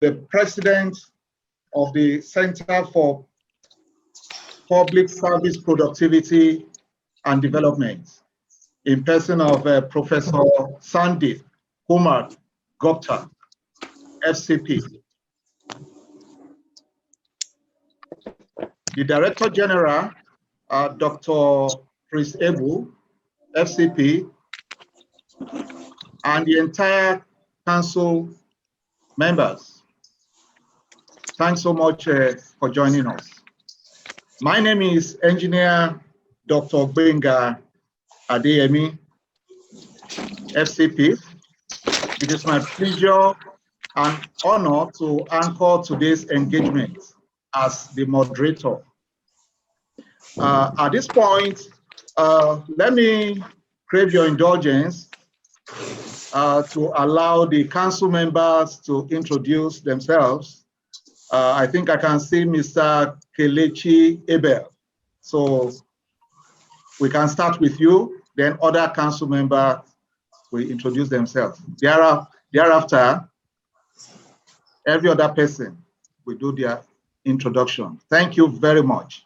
the president of the Center for Public Service Productivity and Development, in person of Professor Sandeep Kumar Gupta, FCP. The Director General, Dr. Chris Ebu, FCP, and the entire council members. Thanks so much for joining us. My name is Engineer Dr. Benga Adeyemi, FCP. It is my pleasure and honor to anchor today's engagement as the moderator. At this point, let me crave your indulgence to allow the council members to introduce themselves. I think I can see Mr. Kelechi Abel. So we can start with you, then other council members will introduce themselves. Thereafter, every other person will do their introduction. Thank you very much.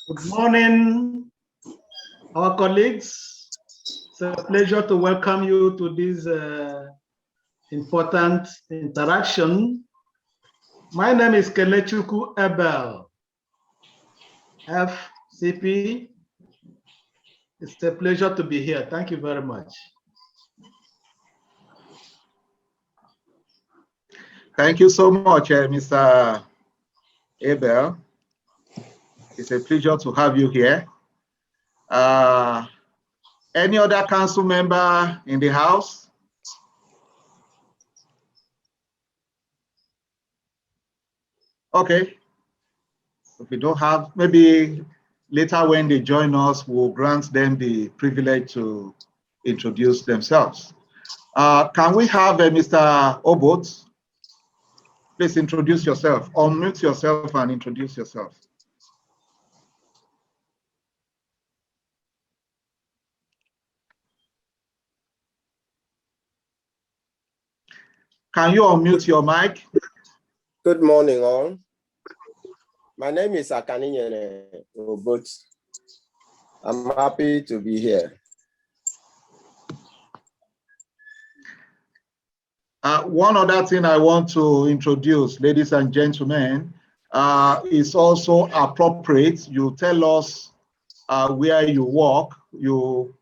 Good morning, our colleagues. It's a pleasure to welcome you to this important interaction. My name is Kelechuku Ebel, FCP. It's a pleasure to be here. Thank you very much. Thank you so much, Mr. Abel. It's a pleasure to have you here. Any other council member in the house? Okay. If we don't have, maybe later when they join us, we'll grant them the privilege to introduce themselves. Can we have Mr. Obot? Please introduce yourself. Unmute yourself and introduce yourself. Can you unmute your mic? Good morning, all. My name is Akani Obot. I'm happy to be here. One other thing I want to introduce, ladies and gentlemen, is also appropriate. You tell us where you work. You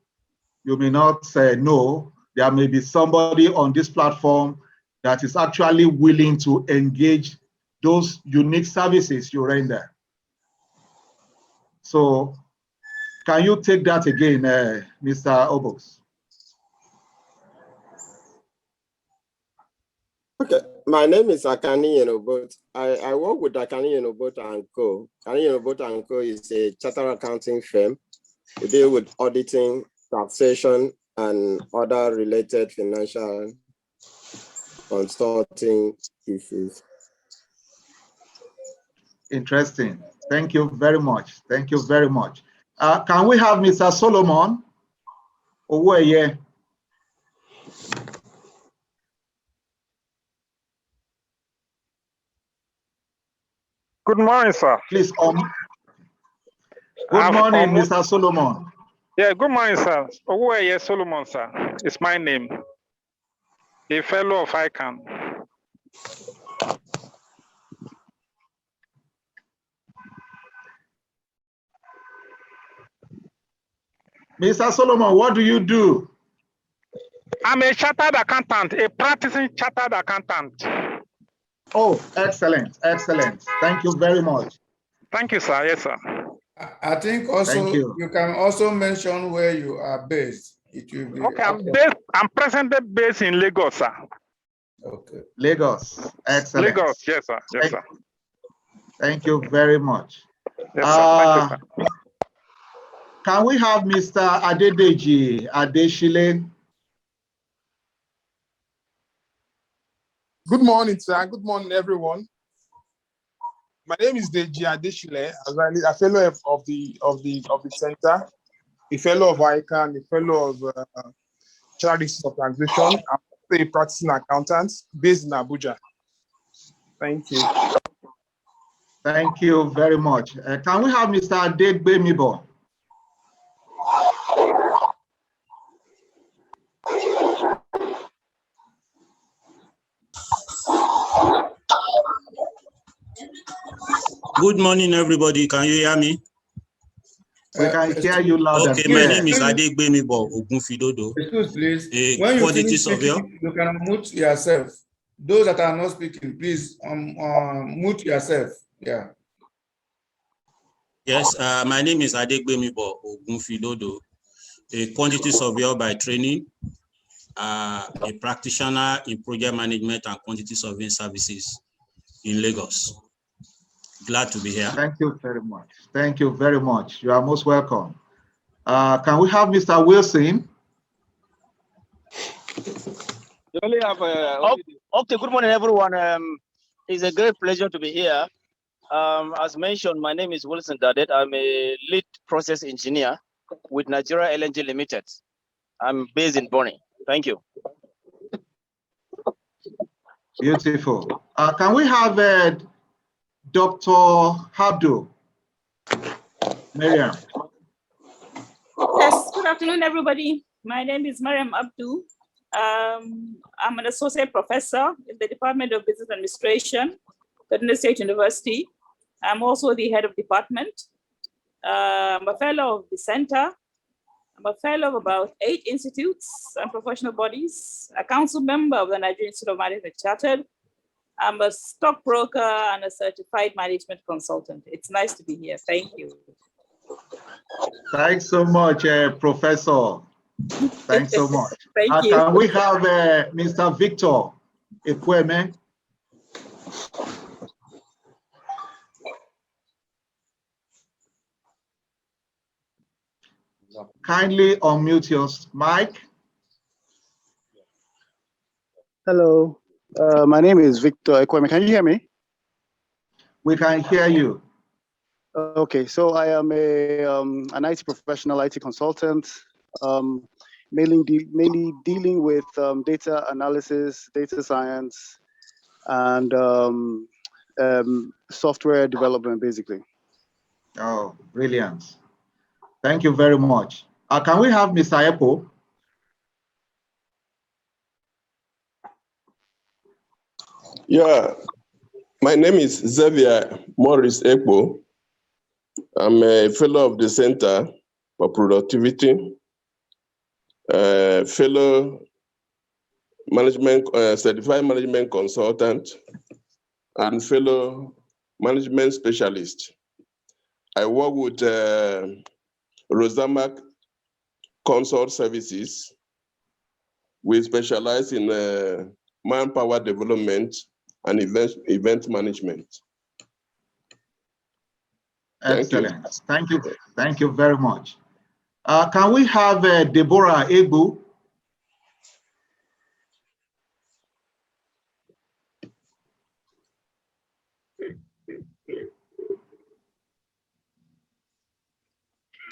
may not say no. There may be somebody on this platform that is actually willing to engage those unique services you render. So can you take that again, Mr. Obos? Okay, my name is Akani Obot. I work with Akani Obot and Co. Akani Obot and Co. is a chartered accounting firm. We deal with auditing, taxation, and other related financial consulting issues. Interesting. Thank you very much. Thank you very much. Can we have Mr. Solomon Oweye? Good morning, sir. Please, good morning, Mr. Solomon. Yeah, good morning, sir. Oweye Solomon, sir. It's my name. A fellow of ICANN. Mr. Solomon, what do you do? I'm a chartered accountant, a practicing chartered accountant. Oh, excellent, excellent. Thank you very much. Thank you, sir. Yes, sir. I think also you can also mention where you are based. It will be okay. I'm presently based in Lagos, sir. Okay. Lagos, excellent. Lagos, yes, sir. Yes, sir. Thank you very much. Yes, sir. Thank you, sir. Can we have Mr. Adedeji Adeshile? Good morning, sir. Good morning, everyone. My name is Deji Adeshile. I'm a fellow of the center, a fellow of ICANN, a fellow of Charities of Transition. I'm a practicing accountant based in Abuja. Thank you. Thank you very much. Can we have Mr. Adegbemibo? Good morning, everybody. Can you hear me? We can hear you loud and clear. My name is Adegbemibo Ogunfidodo. Excuse, please. A When you quantity finish surveyor. speaking, you can mute yourself. Those that are not speaking, please mute yourself. Yeah. Yes, my name is Adegbemibo Ogunfidodo, a quantity surveyor by training, a practitioner in project management and quantity surveying services in Lagos. Glad to be here. Thank you very much. Thank you very much. You are most welcome. Can we have Mr. Wilson? Okay, good morning, everyone. It's a great pleasure to be here. As mentioned, my name is Wilson Dadet. I'm a lead process engineer with Nigeria LNG Limited. I'm based in Bonny. Thank you. Beautiful. Can we have Dr. Habdu? Miriam. Yes, good afternoon, everybody. My name is Mariam Abdu. I'm an associate professor in the Department of Business Administration, Kaduna State University. I'm also the head of department. I'm a fellow of the center. I'm a fellow of about 8 institutes and professional bodies, a council member of the Nigerian Institute of Management Chartered. I'm a stockbroker and a certified management consultant. It's nice to be here. Thank you. Thanks so much, Professor. Thanks so much. Thank you. Can we have Mr. Victor Ekweme? Kindly unmute your mic. Hello, my name is Victor Ekweme. Can you hear me? We can hear you. Okay, so I am an IT professional, IT consultant, mainly dealing with data analysis, data science, and software development, basically. Oh, brilliant. Thank you very much. Can we have Mr. Epo? Yeah, my name is Xavier Morris Epo. I'm a fellow of the Center for Productivity, fellow management, certified management consultant, and fellow management specialist. I work with Rosamak Consult Services. We specialize in manpower development and event management. Excellent. Thank you. Thank you very much. Can we have Deborah Egbu?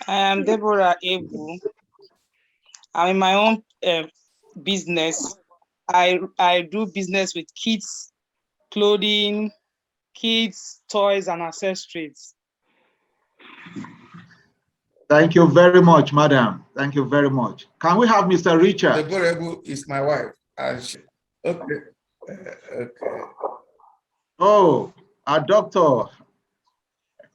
I am Deborah Ebu. I'm in my own business. I do business with kids, clothing, kids, toys, and accessories. Thank you very much, madam. Thank you very much. Can we have Mr. Richard? Deborah Ebu is my wife. Okay. Okay. Oh, a doctor.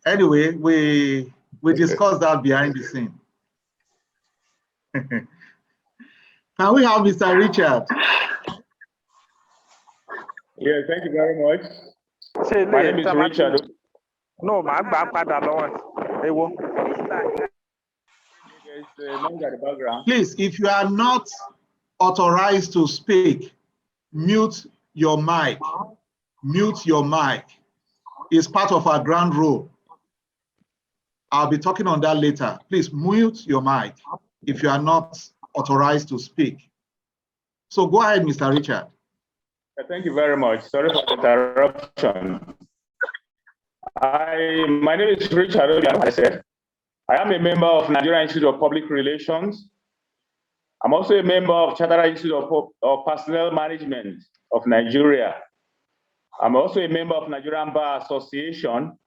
Anyway, we discussed that behind the scene. Can we have Mr. Richard? Yeah, thank you very much. My name is Richard. No, my background. Please, if you are not authorized to speak, mute your mic. Mute your mic. It's part of our ground rule. I'll be talking on that later. Please mute your mic if you are not authorized to speak. So go ahead, Mr. Richard. Thank you very much. Sorry for the interruption. My name is Richard. I am a member of Nigerian Institute of Public Relations. I'm also a member of Chartered Institute of Personnel Management of Nigeria. I'm also a member of Nigerian Bar Association.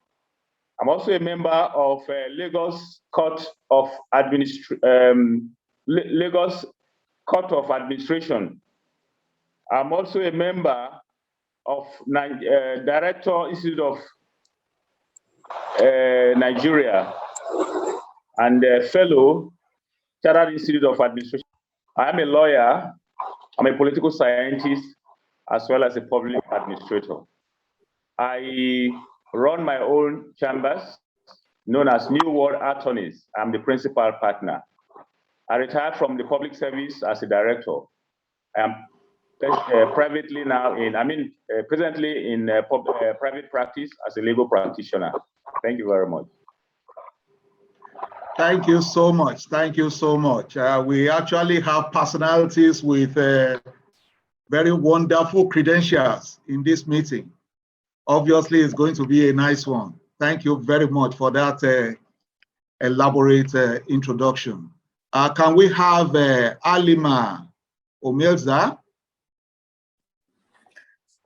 I'm also a member of Lagos Court of Lagos Court of Administration. I'm also a member of Director Institute of Nigeria and a fellow Chartered Institute of Administration. I'm a lawyer, I'm a political scientist, as well as a public administrator. I run my own chambers known as New World Attorneys. I'm the principal partner. I retired from the public service as a director. I am privately now presently in private practice as a legal practitioner. Thank you very much. Thank you so much. Thank you so much. We actually have personalities with very wonderful credentials in this meeting. Obviously, it's going to be a nice one. Thank you very much for that elaborate introduction. Can we have Alima Omelza?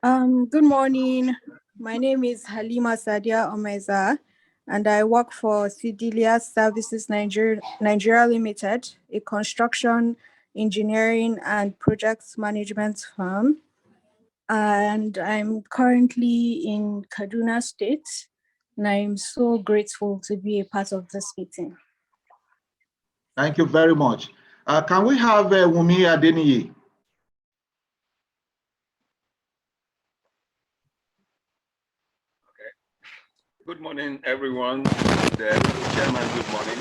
Good morning. My name is Halima Sadia Omeza, and I work for Cidilia Services Nigeria Limited, a construction, engineering, and projects management firm. And I'm currently in Kaduna State, and I'm so grateful to be a part of this meeting. Thank you very much. Can we have Wumi Adeniyi? Good morning, everyone. The chairman, good morning.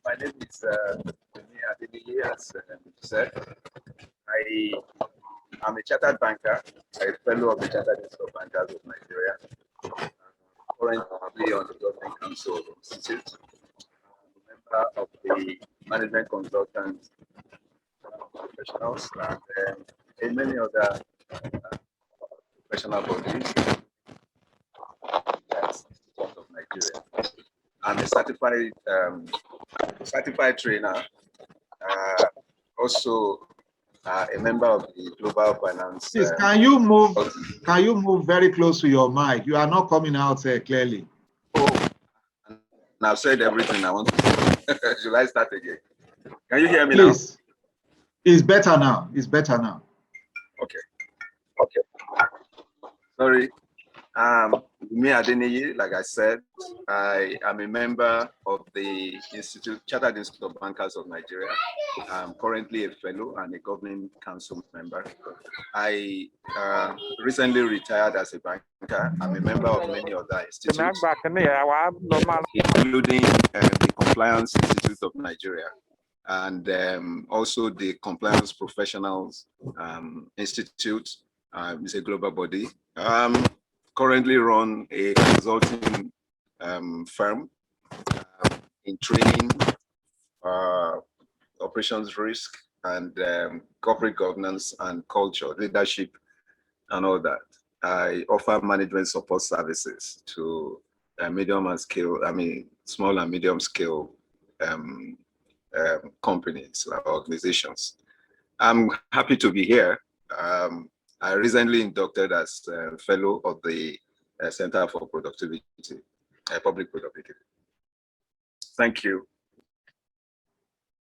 My name is Wumi Adeniyi, as said. I am a chartered banker, a fellow of the Chartered Institute of Bankers of Nigeria. Currently on the Government Council Institute. I'm a member of the Management Consultants Professionals and many other professional bodies. Of Nigeria. I'm a certified trainer, also a member of the Global Finance. Please, can you move very close to your mic? You are not coming out clearly. Oh, and I've said everything I want to say. Should I start again? Can you hear me now? Please. It's better now. It's better now. Okay. Sorry. Me Adeniyi, like I said, I am a member of the Chartered Institute of Bankers of Nigeria. I'm currently a fellow and a governing council member. I recently retired as a banker. I'm a member of many other institutes, including the Compliance Institute of Nigeria and also the Compliance Professionals Institute. It's a global body. Currently run a consulting firm in training, operations risk, and corporate governance and culture, leadership, and all that. I offer management support services to small and medium scale companies or organizations. I'm happy to be here. I recently inducted as a fellow of the Center for Productivity, Public Productivity. Thank you.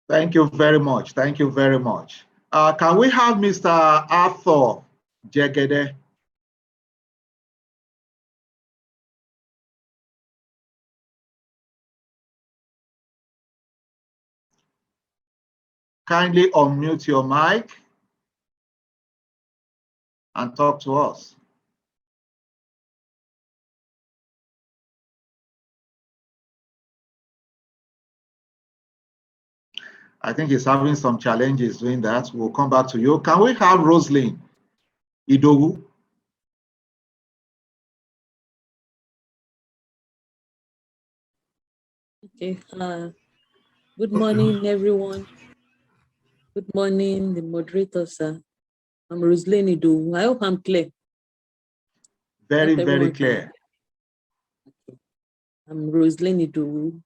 Thank you very much. Thank you very much. Can we have Mr. Arthur Jegede? Kindly unmute your mic and talk to us. I think he's having some challenges doing that. We'll come back to you. Can we have Roslyn Idowu? Okay. Good morning, everyone. Good morning, the moderator, sir. I'm Roslyn Idowu. I hope I'm clear. Very, very clear. I'm Roslyn Idowu.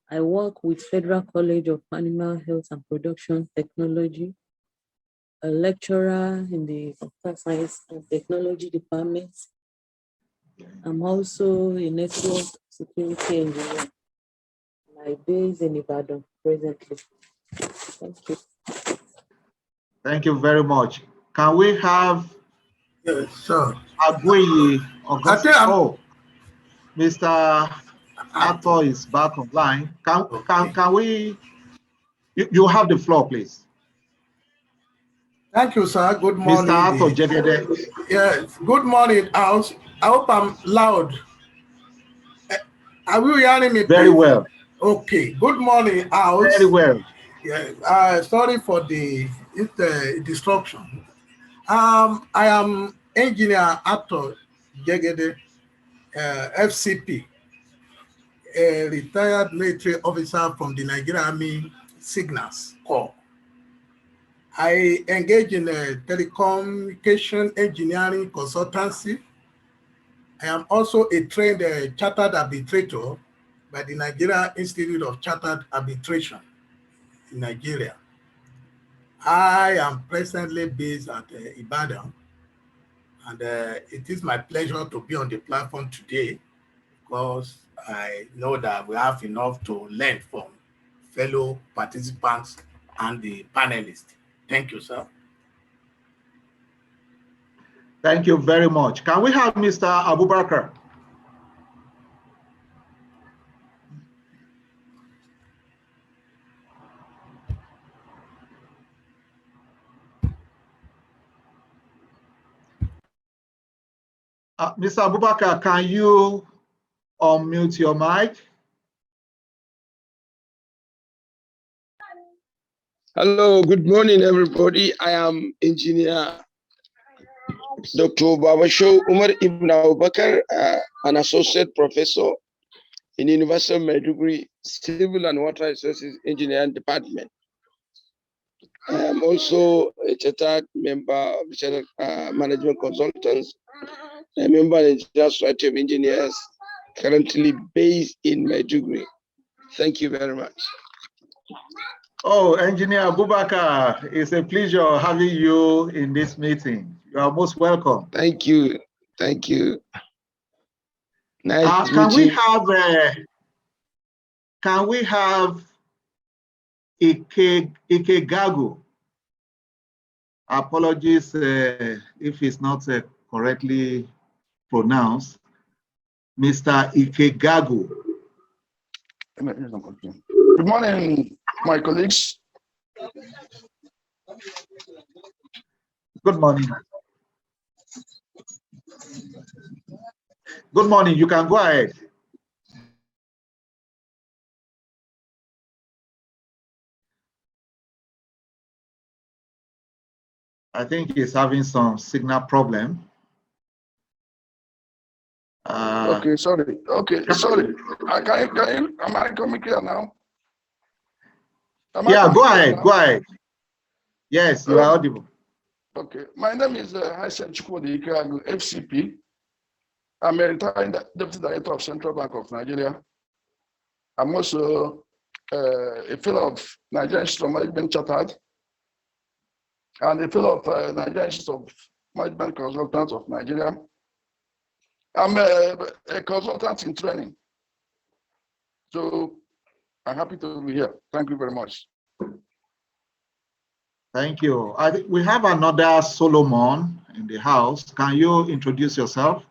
I work with Federal College of Animal Health and Production Technology, a lecturer in the Computer Science and Technology Department. I'm also a network security engineer. My base in Ibadan presently. Thank you. Thank you very much. Can we have Agui August? Oh, Mr. Arthur is back online. Can we? You have the floor, please. Thank you, sir. Good morning. Mr. Arthur Jegede. Yes. Good morning, House. I hope I'm loud. Are you hearing me? Very well. Okay. Good morning, House. Very well. Yeah. Sorry for the disruption. I am Engineer Arthur Jegede, FCP, a retired military officer from the Nigerian Army Signals Corps. I engage in telecommunication engineering consultancy. I am also a trained chartered arbitrator by the Nigeria Institute of Chartered Arbitration in Nigeria. I am presently based at Ibadan, and it is my pleasure to be on the platform today because I know that we have enough to learn from fellow participants and the panelists. Thank you, sir. Thank you very much. Can we have Mr. Abubakar? Mr. Abubakar, can you unmute your mic? Hello, good morning, everybody. I am Engineer Dr. Babasho Umar Ibn Abubakar, an Associate Professor in University of Maiduguri Civil and Water Resources Engineering Department. I am also a chartered member of the Chartered Management Consultants, a member of the International Society of Engineers, currently based in Maiduguri. Thank you very much. Oh, Engineer Abubakar, it's a pleasure having you in this meeting. You are most welcome. Thank you. Thank you. Nice can meeting. we have Ikegagu? Apologies if it's not correctly pronounced. Mr. Ikegagu. Good morning, my colleagues. Good morning. Good morning. You can go ahead. I think he's having some signal problem. Okay, sorry. Okay, sorry. Am I coming clear now? Yeah, go ahead. Go ahead. Yes, you are audible. Okay, my name is Hassan Chukwudi Ikegagu, FCP. I'm a retired Deputy Director of Central Bank of Nigeria. I'm also a fellow of Nigerian Institute of Management Chartered and a fellow of Nigerian Institute of Management Consultants of Nigeria. I'm a consultant in training. So I'm happy to be here. Thank you very much. Thank you. We have another Solomon in the house. Can you introduce yourself?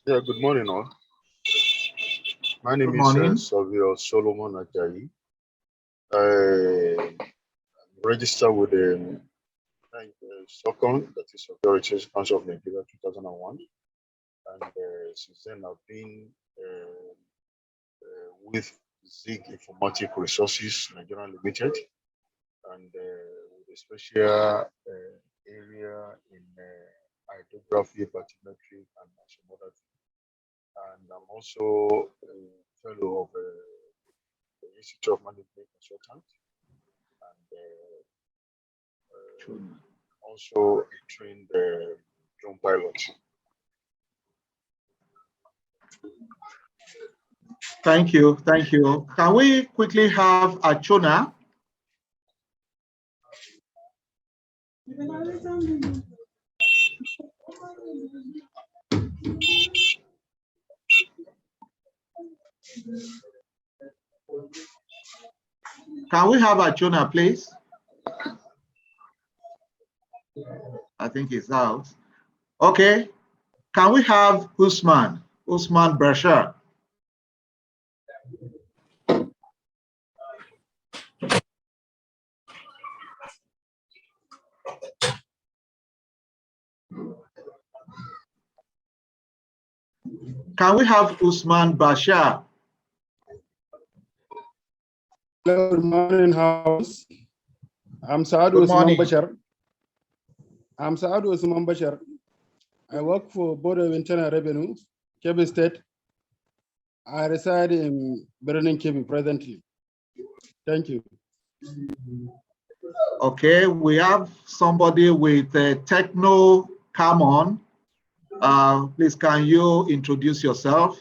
Yeah, good morning, all. My name is Savio Solomon Ajayi. I'm registered with the SOCON, that is Security Council of Nigeria, 2001. And since then, I've been with ZIG Informatic Resources Nigeria Limited, and with a special area in hydrography, bathymetry, and some other things. And I'm also a fellow of the Institute of Management Consultant, and also a trained drone pilot. Thank you. Thank you. Can we quickly have Achona? Can we have Achona, please? I think he's out. Okay. Can we have Usman Bashar? Can we have Usman Bashar? Hello, good morning, House. I'm Saad Good Usman morning. Bashar. I'm Saad Usman Bashar. I work for Board of Internal Revenue, Kebbi State. I reside in Benin, Kebbi presently. Thank you. Okay, we have somebody with Techno Camon. Please, can you introduce yourself?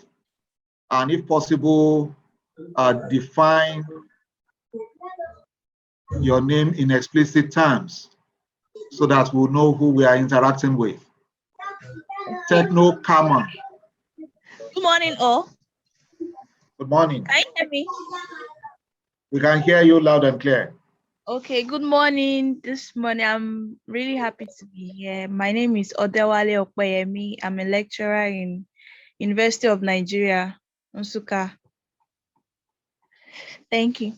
And if possible, define your name in explicit terms so that we'll know who we are interacting with. Techno Camon. Good morning, all. Good morning. Can you hear me? We can hear you loud and clear. Okay, good morning. This morning, I'm really happy to be here. My name is Odewale Okpeyemi. I'm a lecturer in University of Nigeria, Nsukka. Thank you.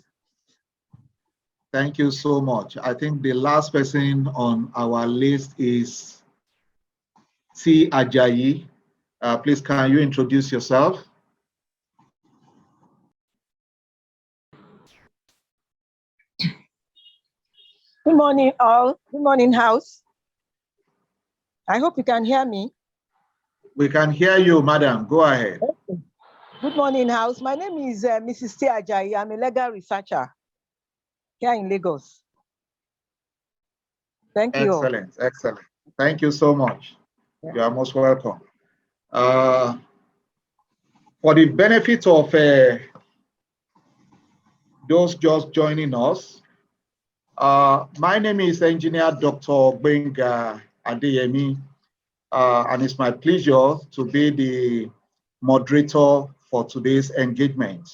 Thank you so much. I think the last person on our list is T. Ajayi. Please, can you introduce yourself? Good morning, all. Good morning, House. I hope you can hear me. We can hear you, madam. Go ahead. Good morning, House. My name is Mrs. T. Ajayi. I'm a legal researcher here in Lagos. Thank you. Excellent, excellent. Thank you so much. Yeah. You are most welcome. For the benefit of those just joining us, my name is Engineer Dr. Benga Adeyemi, and it's my pleasure to be the moderator for today's engagement.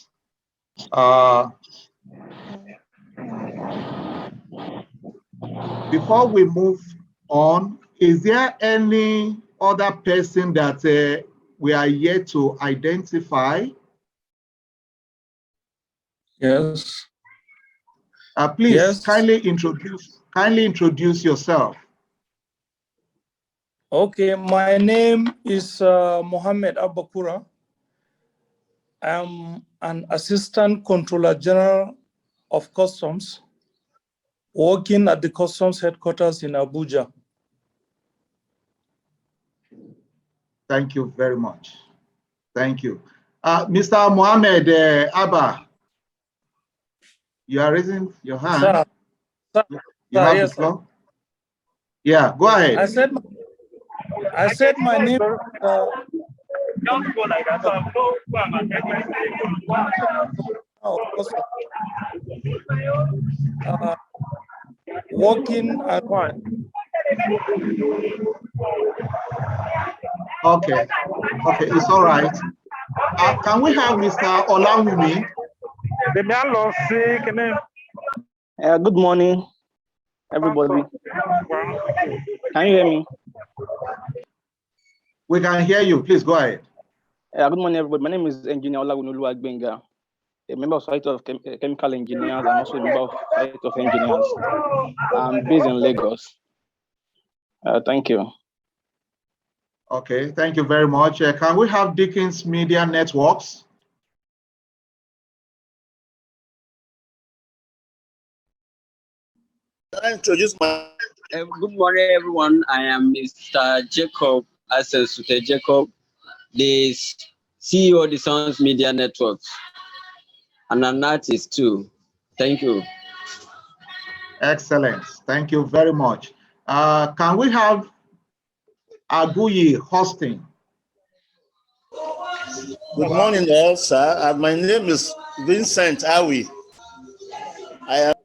Before we move on, is there any other person that we are yet to identify? Yes. Please, yes. kindly introduce yourself. Okay, my name is Mohammed Abakura. I'm an Assistant Controller General of Customs, working at the Customs headquarters in Abuja. Thank you very much. Thank you. Mr. Mohammed Abba, you are raising your hand. Sir, You have yes, the floor. Sir. Yeah, go ahead. I said my name. Don't go like that. Working at Okay, it's all right. Can we have Mr. Olawumi? Good morning, everybody. Can you hear me? We can hear you. Please go ahead. Good morning, everybody. My name is Engineer Olawunolu Agbenga, a member of Society of Chemical Engineers and also a member of Society of Engineers. I'm based in Lagos. Thank you. Okay, thank you very much. Can we have Dickens Media Networks? Can I introduce my... Good morning, everyone. I am Mr. Jacob Asensute Jacob, the CEO of the Sons Media Networks, and an artist too. Thank you. Excellent. Thank you very much. Can we have Aguyi hosting? Good morning, all, sir. My name is Vincent Awi. I am.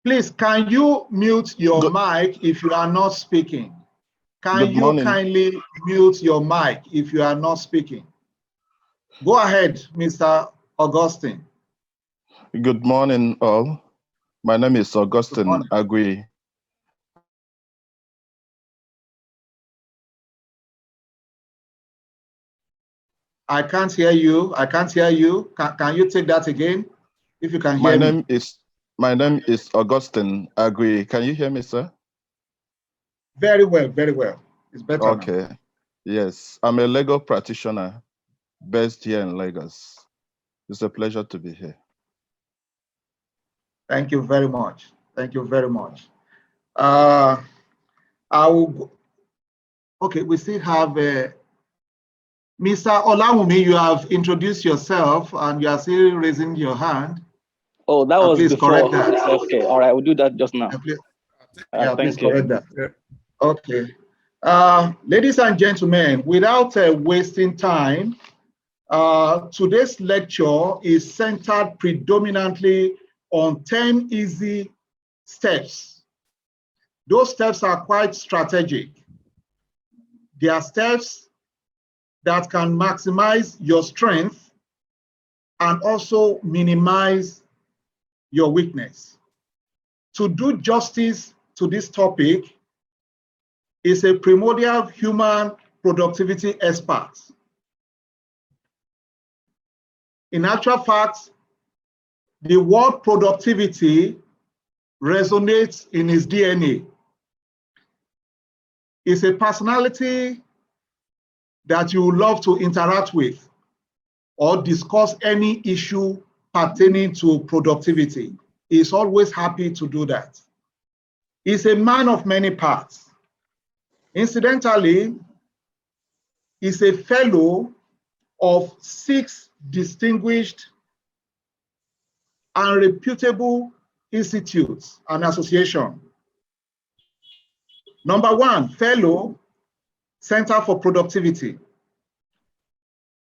Please, can you mute your mic if you are not speaking? Can Good you morning. kindly mute your mic if you are not speaking? Go ahead, Mr. Augustine. Good morning, all. My name is Augustine Agui. I can't hear you. I can't hear you. Can you take that again? If you can hear me. My name is Augustine Agui. Can you hear me, sir? Very well, very well. It's better Okay. now. Yes, I'm a legal practitioner based here in Lagos. It's a pleasure to be here. Thank you very much. Thank you very much. I will. Okay, we still have Mr. Olawumi. You have introduced yourself and you are still raising your hand. Oh, that was please before. correct that. Okay, all right, we'll do that just now. Please, Thank please you. correct that. Okay. Ladies and gentlemen, without wasting time, today's lecture is centered predominantly on 10 easy steps. Those steps are quite strategic. They are steps that can maximize your strength and also minimize your weakness. To do justice to this topic is a primordial human productivity expert. In actual fact, the word productivity resonates in his DNA. It's a personality that you would love to interact with or discuss any issue pertaining to productivity. He's always happy to do that. He's a man of many parts. Incidentally, he's a fellow of 6 distinguished and reputable institutes and associations. Number 1, fellow, Center for Productivity.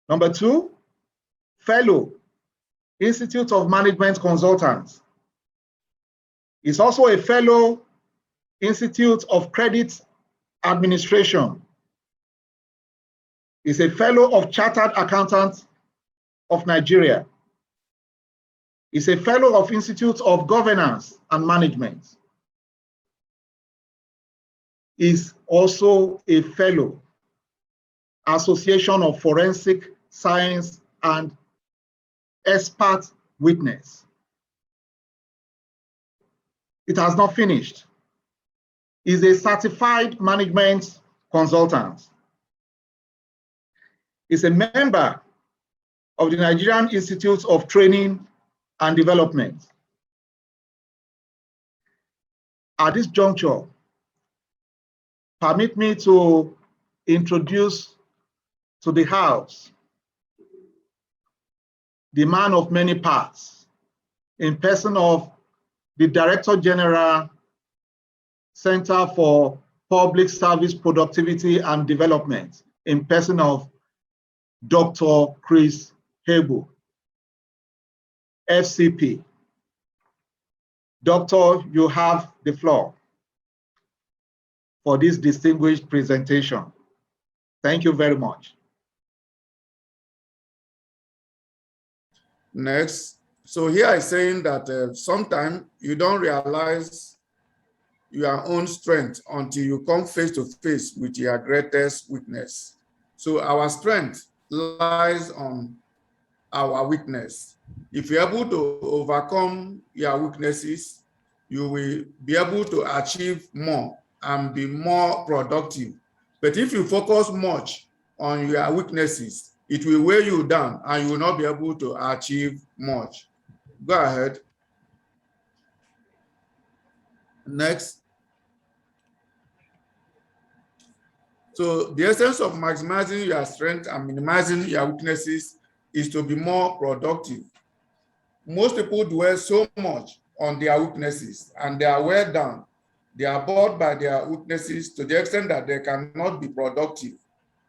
Number 2, fellow, Institute of Management Consultants. He's also a fellow, Institute of Credit Administration. He's a fellow of Chartered Accountants of Nigeria. He's a fellow of Institute of Governance and Management. He's also a fellow, Association of Forensic Science and Expert Witness. It has not finished. He's a certified management consultant. He's a member of the Nigerian Institute of Training and Development. At this juncture, permit me to introduce to the House the man of many parts, in person of the Director General, Center for Public Service Productivity and Development, in person of Dr. Chris Hebu, FCP. Doctor, you have the floor for this distinguished presentation. Thank you very much. Next. So here is saying that sometimes you don't realize your own strength until you come face to face with your greatest weakness. So our strength lies on our weakness. If you're able to overcome your weaknesses, you will be able to achieve more and be more productive. But if you focus much on your weaknesses, it will weigh you down and you will not be able to achieve much. Go ahead. Next. So the essence of maximizing your strength and minimizing your weaknesses is to be more productive. Most people dwell so much on their weaknesses and they are weighed down. They are bored by their weaknesses to the extent that they cannot be productive.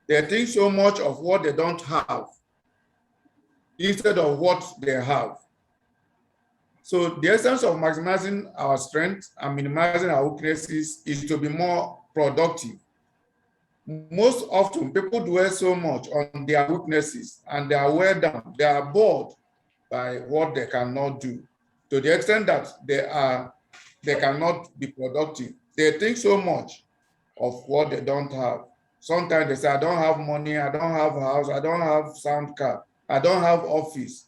They think so much of what they don't have instead of what they have. So the essence of maximizing our strengths and minimizing our weaknesses is to be more productive. Most often, people dwell so much on their weaknesses and they are weighed down. They are bored by what they cannot do to the extent that they cannot be productive. They think so much of what they don't have. Sometimes they say, I don't have money, I don't have a house, I don't have sound car, I don't have office.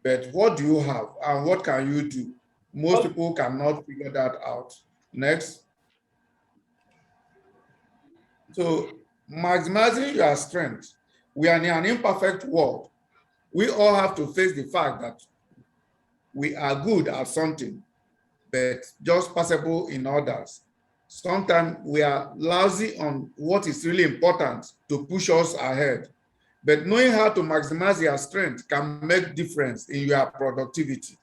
But what do you have and what can you do? Most people cannot figure that out. Next. So maximizing your strength. We are in an imperfect world. We all have to face the fact that we are good at something, but just passable in others. Sometimes we are lousy on what is really important to push us ahead. But knowing how to maximize your strength can make difference in your productivity.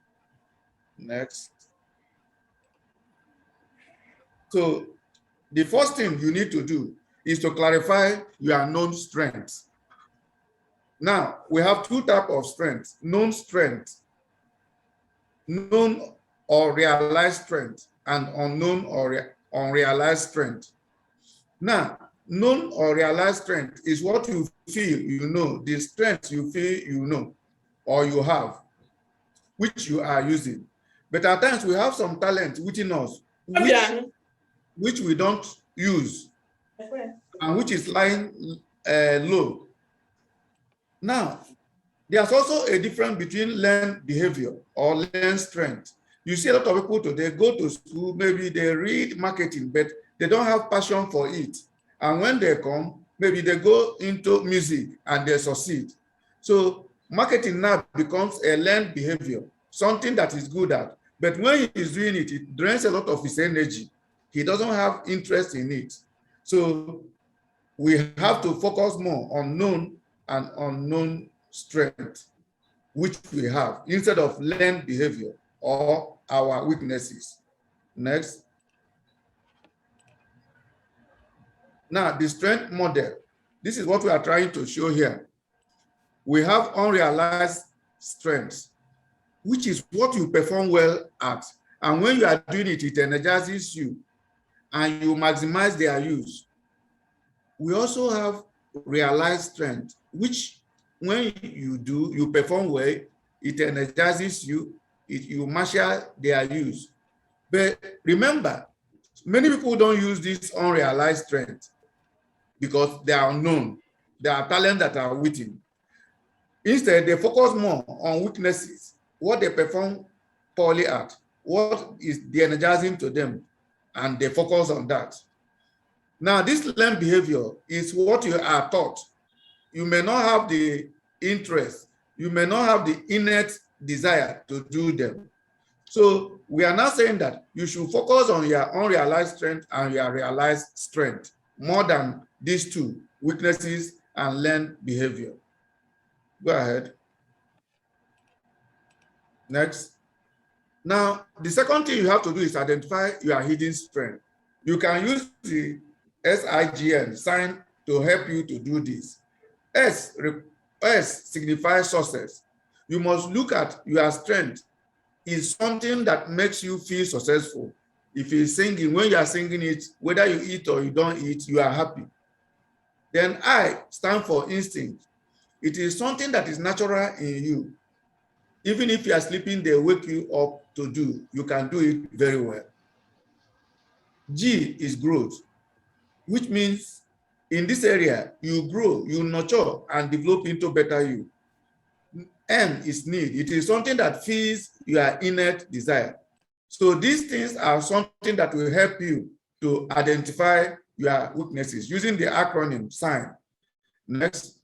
Next. So the first thing you need to do is to clarify your known strengths. Now, we have two types of strengths: known strength, known or realized strength, and unknown or unrealized strength. Now, known or realized strength is what you feel you know, the strength you feel you know or you have, which you are using. But at times we have some talent within us which we don't use and which is lying low. Now, there's also a difference between learned behavior or learned strength. You see a lot of people today go to school, maybe they read marketing, but they don't have passion for it. And when they come, maybe they go into music and they succeed. So marketing now becomes a learned behavior, something that he's good at. But when he's doing it, it drains a lot of his energy. He doesn't have interest in it. So we have to focus more on known and unknown strength, which we have, instead of learned behavior or our weaknesses. Next. Now, the strength model. This is what we are trying to show here. We have unrealized strengths, which is what you perform well at. And when you are doing it, it energizes you and you maximize their use. We also have realized strength, which when you do, you perform well, it energizes you, you marshal their use. But remember, many people don't use this unrealized strength because they are unknown. They are talents that are within. Instead, they focus more on weaknesses, what they perform poorly at, what is de-energizing to them, and they focus on that. Now, this learned behavior is what you are taught. You may not have the interest, you may not have the innate desire to do them. So we are now saying that you should focus on your unrealized strength and your realized strength more than these two, weaknesses and learned behavior. Go ahead. Next. Now, the second thing you have to do is identify your hidden strength. You can use the SIGN sign to help you to do this. S signifies success. You must look at your strength is something that makes you feel successful. If you're singing, when you are singing it, whether you eat or you don't eat, you are happy. Then I stand for instinct. It is something that is natural in you. Even if you are sleeping, they wake you up to do. You can do it very well. G is growth, which means in this area, you grow, you nurture, and develop into better you. N is need. It is something that feeds your innate desire. So these things are something that will help you to identify your weaknesses using the acronym SIGN. Next.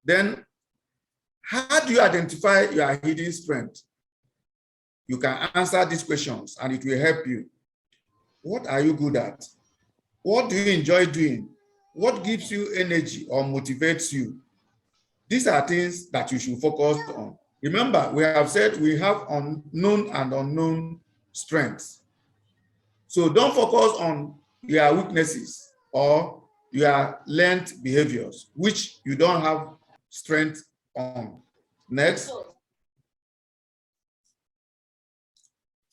Then, how do you identify your hidden strength? You can answer these questions and it will help you. What are you good at? What do you enjoy doing? What gives you energy or motivates you? These are things that you should focus on. Remember, we have said we have known and unknown strengths. So don't focus on your weaknesses or your learned behaviors, which you don't have strength on. Next.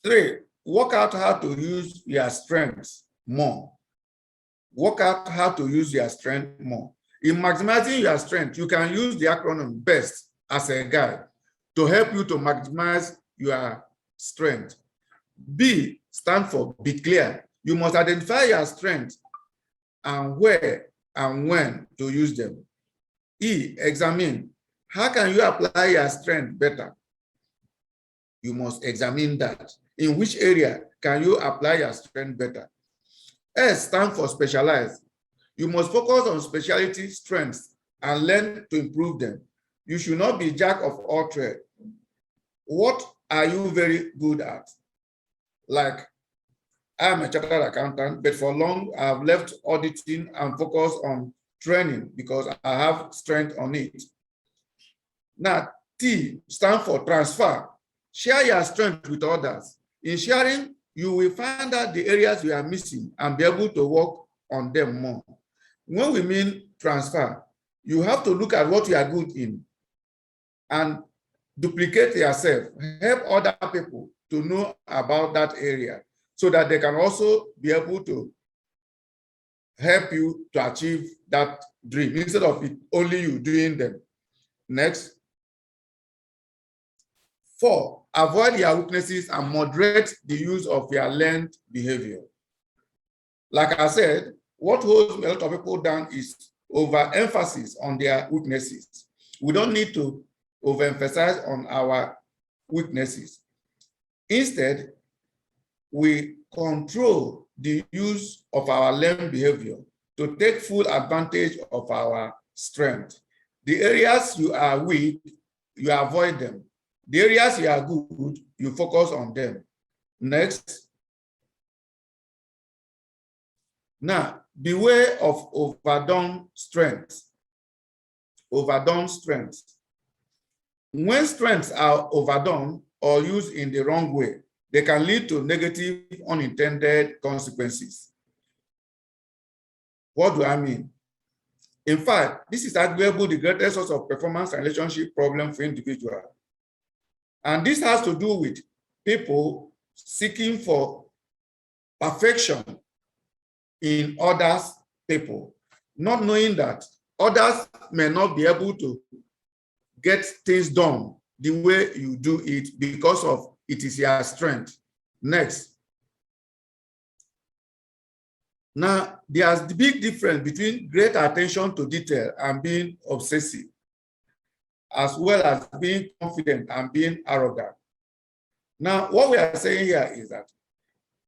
3, work out how to use your strengths more. Work out how to use your strength more. In maximizing your strength, you can use the acronym BEST as a guide to help you to maximize your strength. B stand for be clear. You must identify your strengths and where and when to use them. E, examine. How can you apply your strength better? You must examine that. In which area can you apply your strength better? S stand for specialize. You must focus on specialty strengths and learn to improve them. You should not be jack of all trades. What are you very good at? Like, I'm a chartered accountant, but for long I've left auditing and focused on training because I have strength on it. Now, T stand for transfer. Share your strength with others. In sharing, you will find out the areas you are missing and be able to work on them more. When we mean transfer, you have to look at what you are good in and duplicate yourself, help other people to know about that area so that they can also be able to help you to achieve that dream instead of it only you doing them. Next. 4, avoid your weaknesses and moderate the use of your learned behavior. Like I said, what holds a lot of people down is overemphasis on their weaknesses. We don't need to overemphasize on our weaknesses. Instead, we control the use of our learned behavior to take full advantage of our strength. The areas you are weak, you avoid them. The areas you are good, you focus on them. Next. Now, beware of overdone strength. Overdone strength. When strengths are overdone or used in the wrong way, they can lead to negative, unintended consequences. What do I mean? In fact, this is arguably the greatest source of performance and relationship problem for individuals. And this has to do with people seeking for perfection in others' people, not knowing that others may not be able to get things done the way you do it because of it is your strength. Next. Now, there's the big difference between great attention to detail and being obsessive, as well as being confident and being arrogant. Now, what we are saying here is that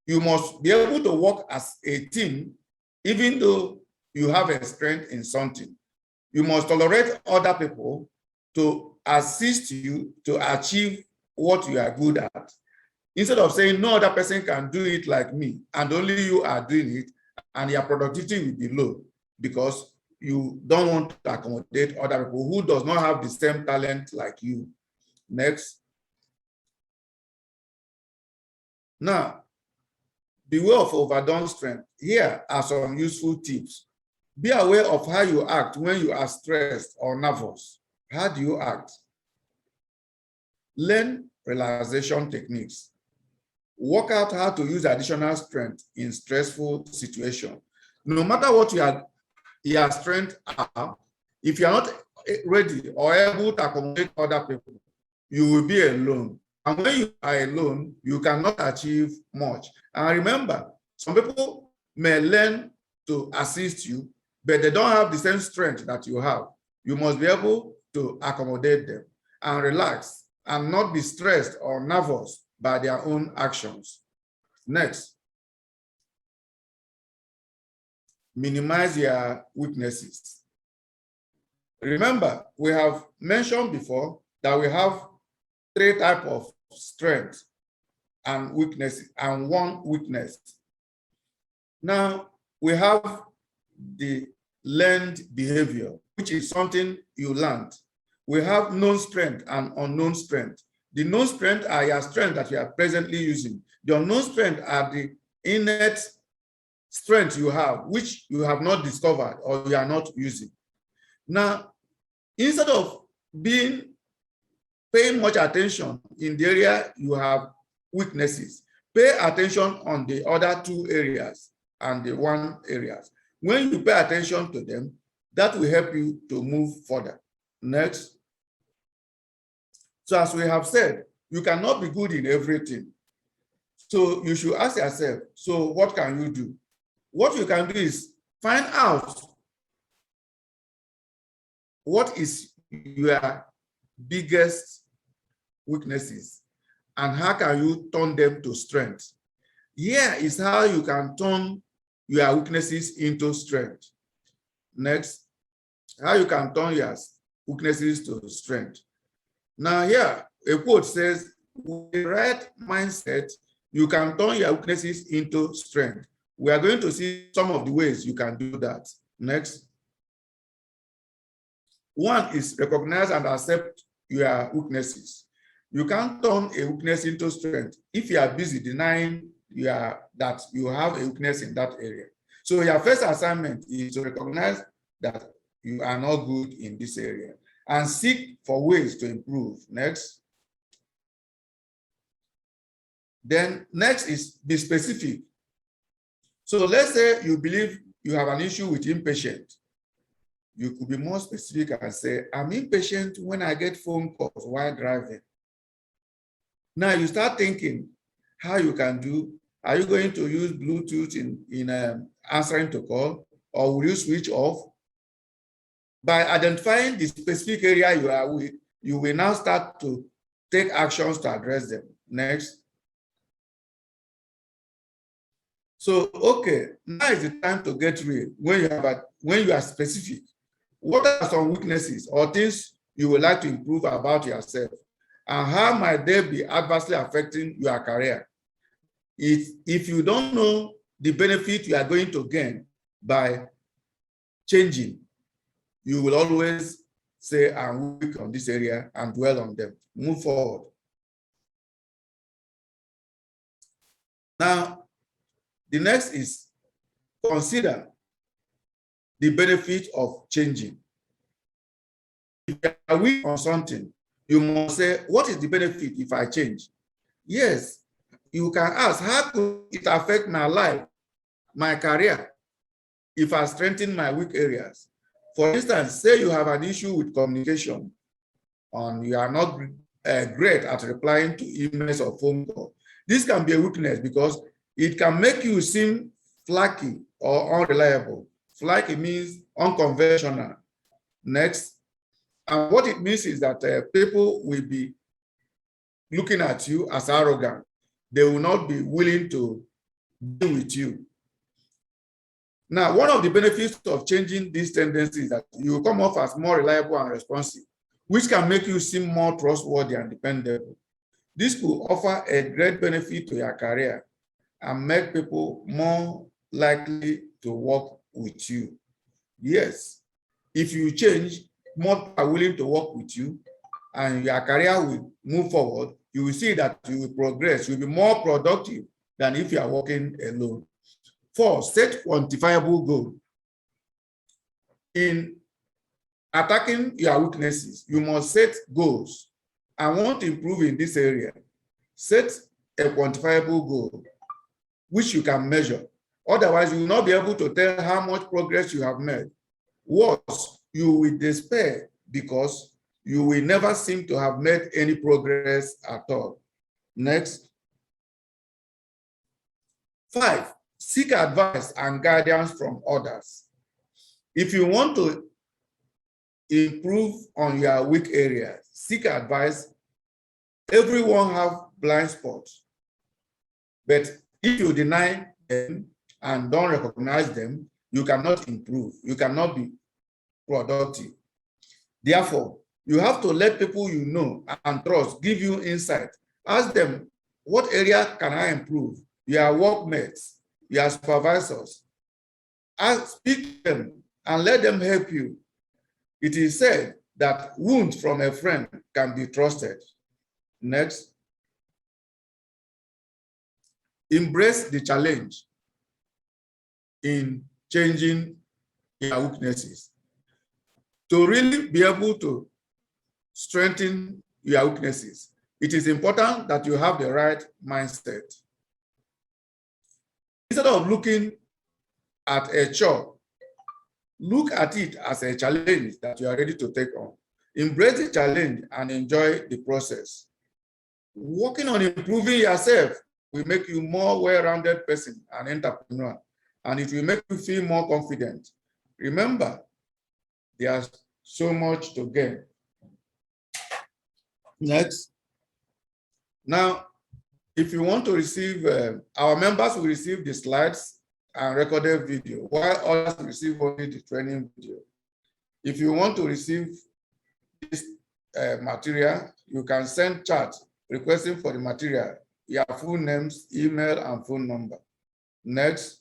you must be able to work as a team, even though you have a strength in something. You must tolerate other people to assist you to achieve what you are good at. Instead of saying no other person can do it like me, and only you are doing it, and your productivity will be low because you don't want to accommodate other people who does not have the same talent like you. Next. Now, beware of overdone strength. Here are some useful tips. Be aware of how you act when you are stressed or nervous. How do you act? Learn relaxation techniques. Work out how to use additional strength in stressful situations. No matter what your strengths are, if you are not ready or able to accommodate other people, you will be alone. And when you are alone, you cannot achieve much. And remember, some people may learn to assist you, but they don't have the same strength that you have. You must be able to accommodate them and relax and not be stressed or nervous by their own actions. Next. Minimize your weaknesses. Remember, we have mentioned before that we have 3 types of strength and weaknesses and 1 weakness. Now, we have the learned behavior, which is something you learned. we have known strength and unknown strength. The known strength are your strength that you are presently using. The unknown strength are the innate strength you have, which you have not discovered or you are not using. Now, instead of paying much attention in the area you have weaknesses, pay attention on the other two areas and the one areas. When you pay attention to them, that will help you to move further. Next. So as we have said, you cannot be good in everything. So you should ask yourself, so what can you do? What you can do is find out what is your biggest weaknesses and how can you turn them to strength. Here is how you can turn your weaknesses into strength. Next, how you can turn your weaknesses to strength. Now here, a quote says, with the right mindset, you can turn your weaknesses into strength. We are going to see some of the ways you can do that. Next. One is recognize and accept your weaknesses. You can't turn a weakness into strength if you are busy denying that you have a weakness in that area. So your first assignment is to recognize that you are not good in this area and seek for ways to improve. Next. Then next is be specific. So let's say you believe you have an issue with impatient. You could be more specific and say, I'm impatient when I get phone calls while driving. Now you start thinking how you can do. Are you going to use Bluetooth in answering to call, or will you switch off? By identifying the specific area you are with, you will now start to take actions to address them. Next. So, okay, now is the time to get real. When you are specific, what are some weaknesses or things you would like to improve about yourself? And how might they be adversely affecting your career? If you don't know the benefit you are going to gain by changing, you will always say, I'm weak on this area and dwell on them. Move forward. Now, the next is consider the benefit of changing. If you are weak on something, you must say, what is the benefit if I change? Yes, you can ask, how could it affect my life, my career, if I strengthen my weak areas? For instance, say you have an issue with communication and you are not great at replying to emails or phone calls. This can be a weakness because it can make you seem flaky or unreliable. Flaky means unconventional. Next. And what it means is that people will be looking at you as arrogant. They will not be willing to deal with you. Now, one of the benefits of changing these tendencies is that you will come off as more reliable and responsive, which can make you seem more trustworthy and dependable. This could offer a great benefit to your career and make people more likely to work with you. Yes, if you change, more people are willing to work with you and your career will move forward. You will see that you will progress. You'll be more productive than if you are working alone. 4, set quantifiable goals. In attacking your weaknesses, you must set goals. I want to improve in this area. Set a quantifiable goal, which you can measure. Otherwise, you will not be able to tell how much progress you have made. Worse, you will despair because you will never seem to have made any progress at all. Next. 5, seek advice and guidance from others. If you want to improve on your weak areas, seek advice. Everyone have blind spots, but if you deny them and don't recognize them, you cannot improve. You cannot be productive. Therefore, you have to let people you know and trust give you insight. Ask them, what area can I improve? Your workmates, your supervisors. Speak to them and let them help you. It is said, that wounds from a friend can be trusted. Next. Embrace the challenge in changing your weaknesses. To really be able to strengthen your weaknesses, it is important that you have the right mindset. Instead of looking at a chore, look at it as a challenge that you are ready to take on. Embrace the challenge and enjoy the process. Working on improving yourself will make you more well-rounded person and entrepreneur, and it will make you feel more confident. Remember, there's so much to gain. Next. Now, if you want to receive, our members will receive the slides and recorded video, while others receive only the training video. If you want to receive this material, you can send chat requesting for the material, your full names, email, and phone number. Next.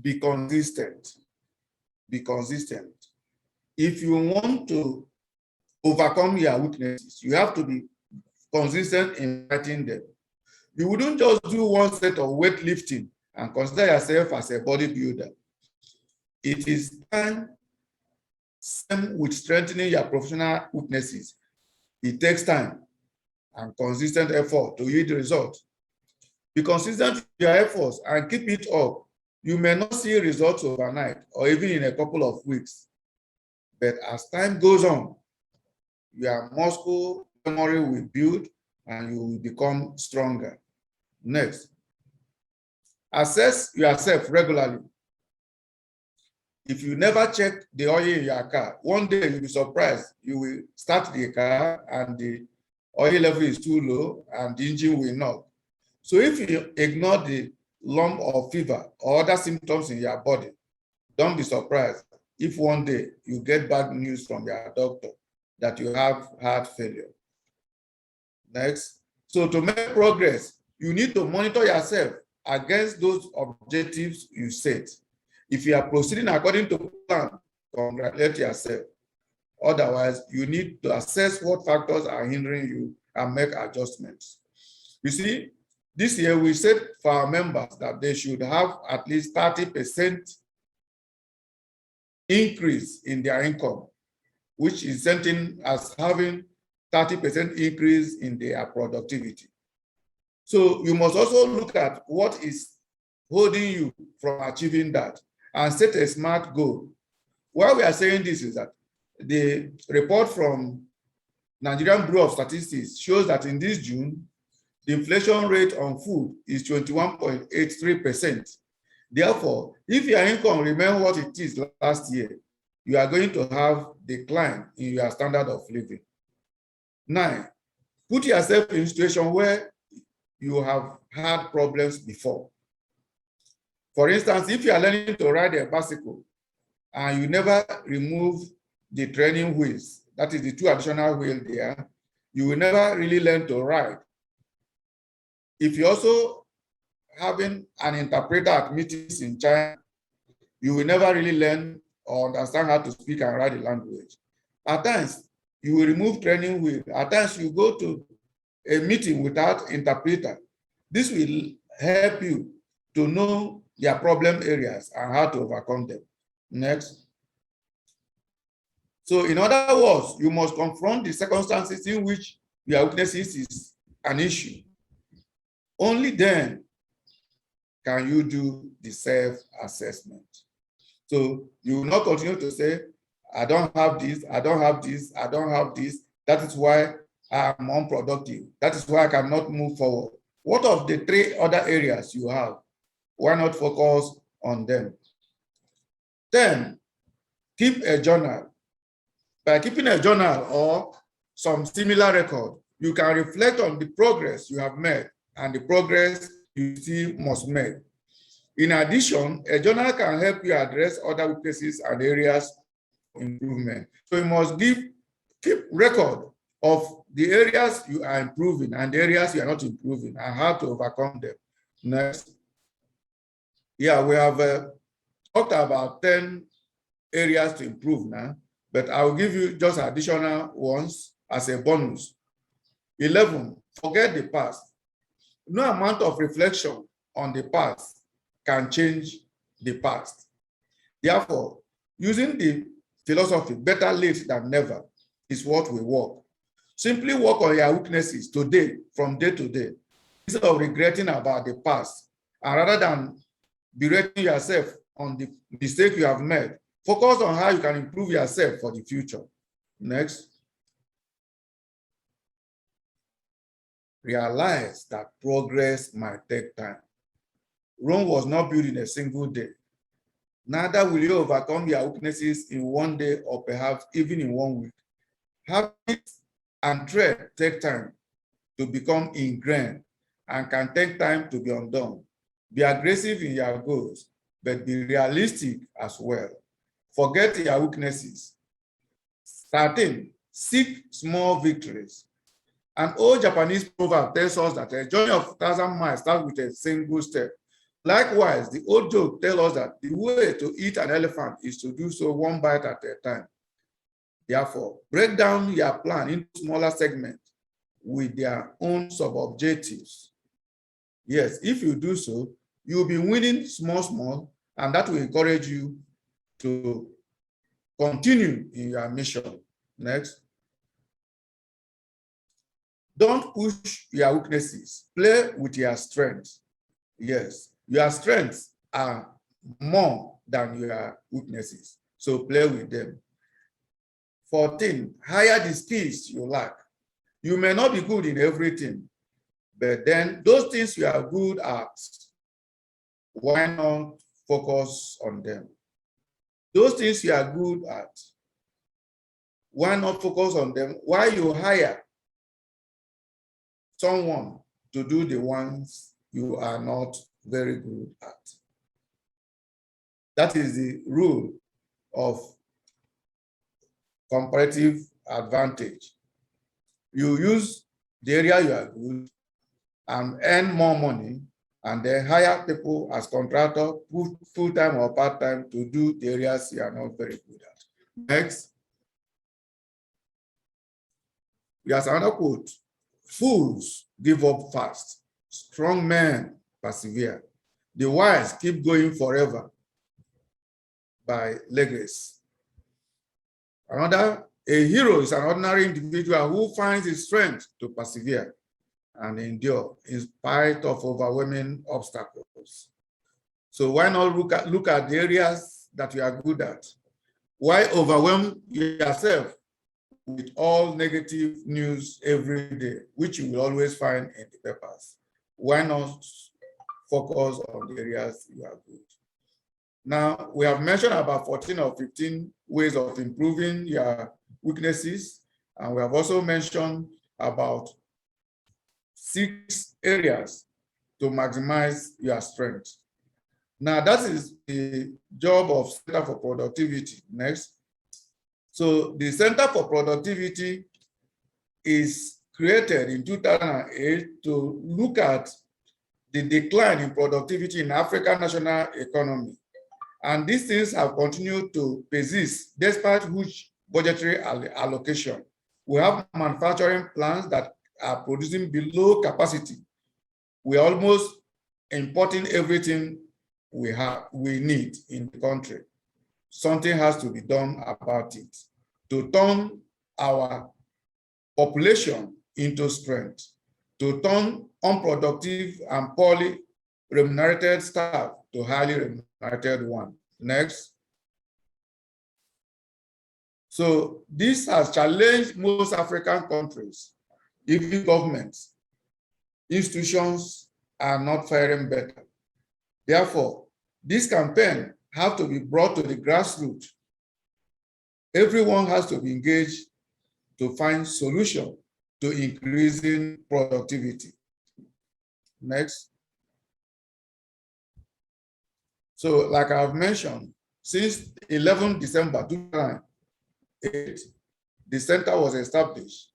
Be consistent. Be consistent. If you want to overcome your weaknesses, you have to be consistent in fighting them. You wouldn't just do one set of weightlifting and consider yourself as a bodybuilder. It is time, same with strengthening your professional weaknesses. It takes time and consistent effort to yield the result. Be consistent with your efforts and keep it up. You may not see results overnight or even in a couple of weeks, but as time goes on, your muscle memory will build and you will become stronger. Next, assess yourself regularly. If you never check the oil in your car, one day you'll be surprised. You will start the car and the oil level is too low and the engine will knock. So if you ignore the lump or fever or other symptoms in your body, don't be surprised if one day you get bad news from your doctor that you have heart failure. Next. So to make progress, you need to monitor yourself against those objectives you set. If you are proceeding according to plan, congratulate yourself. Otherwise, you need to assess what factors are hindering you and make adjustments. You see, this year we said for our members that they should have at least 30% increase in their income, which is something as having 30% increase in their productivity. So you must also look at what is holding you from achieving that and set a smart goal. Why we are saying this is that the report from Nigerian Bureau of Statistics shows that in this June, the inflation rate on food is 21.83%. Therefore, if your income remains what it is last year, you are going to have decline in your standard of living. 9, put yourself in a situation where you have had problems before. For instance, if you are learning to ride a bicycle and you never remove the training wheels, that is the 2 additional wheels there, you will never really learn to ride. If you're also having an interpreter at meetings in China, you will never really learn or understand how to speak and write the language. At times, you will remove training wheel. At times, you go to a meeting without interpreter. This will help you to know your problem areas and how to overcome them. Next. So in other words, you must confront the circumstances in which your weaknesses is an issue. Only then can you do the self-assessment. So you will not continue to say, I don't have this, I don't have this, I don't have this. That is why I'm unproductive. That is why I cannot move forward. What of the 3 other areas you have? Why not focus on them? 10, keep a journal. By keeping a journal or some similar record, you can reflect on the progress you have made and the progress you still must make. In addition, a journal can help you address other weaknesses and areas of improvement. So you must keep record of the areas you are improving and the areas you are not improving and how to overcome them. Next. Yeah, we have talked about 10 areas to improve now, but I will give you just additional ones as a bonus. 11, forget the past. No amount of reflection on the past can change the past. Therefore, using the philosophy better late than never is what we work. Simply work on your weaknesses today, from day to day, instead of regretting about the past. And rather than berating yourself on the mistake you have made, focus on how you can improve yourself for the future. Next. Realize that progress might take time. Rome was not built in a single day. Neither will you overcome your weaknesses in one day or perhaps even in 1 week. Habits and trade take time to become ingrained and can take time to be undone. Be aggressive in your goals, but be realistic as well. Forget your weaknesses. 13, seek small victories. An old Japanese proverb tells us that a journey of 1,000 miles starts with a single step. Likewise, the old joke tells us that the way to eat an elephant is to do so one bite at a time. Therefore, break down your plan into smaller segments with their own sub-objectives. Yes, if you do so, you'll be winning small, and that will encourage you to continue in your mission. Next. Don't push your weaknesses. Play with your strengths. Yes, your strengths are more than your weaknesses, so play with them. 14, hire the skills you lack. You may not be good in everything, but then those things you are good at, why not focus on them? Those things you are good at, why not focus on them? Why you hire someone to do the ones you are not very good at? That is the rule of comparative advantage. You use the area you are good and earn more money, and then hire people as contractor, full-time or part-time, to do the areas you are not very good at. Next. There's another quote. Fools give up fast. Strong men persevere. The wise keep going forever. By Legris. A hero is an ordinary individual who finds his strength to persevere and endure in spite of overwhelming obstacles. So why not look at the areas that you are good at? Why overwhelm yourself with all negative news every day, which you will always find in the papers? Why not focus on the areas you are good? Now, we have mentioned about 14 or 15 ways of improving your weaknesses, and we have also mentioned about 6 areas to maximize your strength. Now, that is the job of Center for Productivity. Next. So the Center for Productivity is created in 2008 to look at the decline in productivity in African national economy. And these things have continued to persist despite huge budgetary allocation. We have manufacturing plants that are producing below capacity. We are almost importing everything we need in the country. Something has to be done about it to turn our population into strength, to turn unproductive and poorly remunerated staff to highly remunerated one. Next. So this has challenged most African countries. Even governments, institutions are not faring better. Therefore, this campaign has to be brought to the grassroots. Everyone has to be engaged to find solutions to increasing productivity. Next. So, like I've mentioned, since 11 December 2008, the center was established.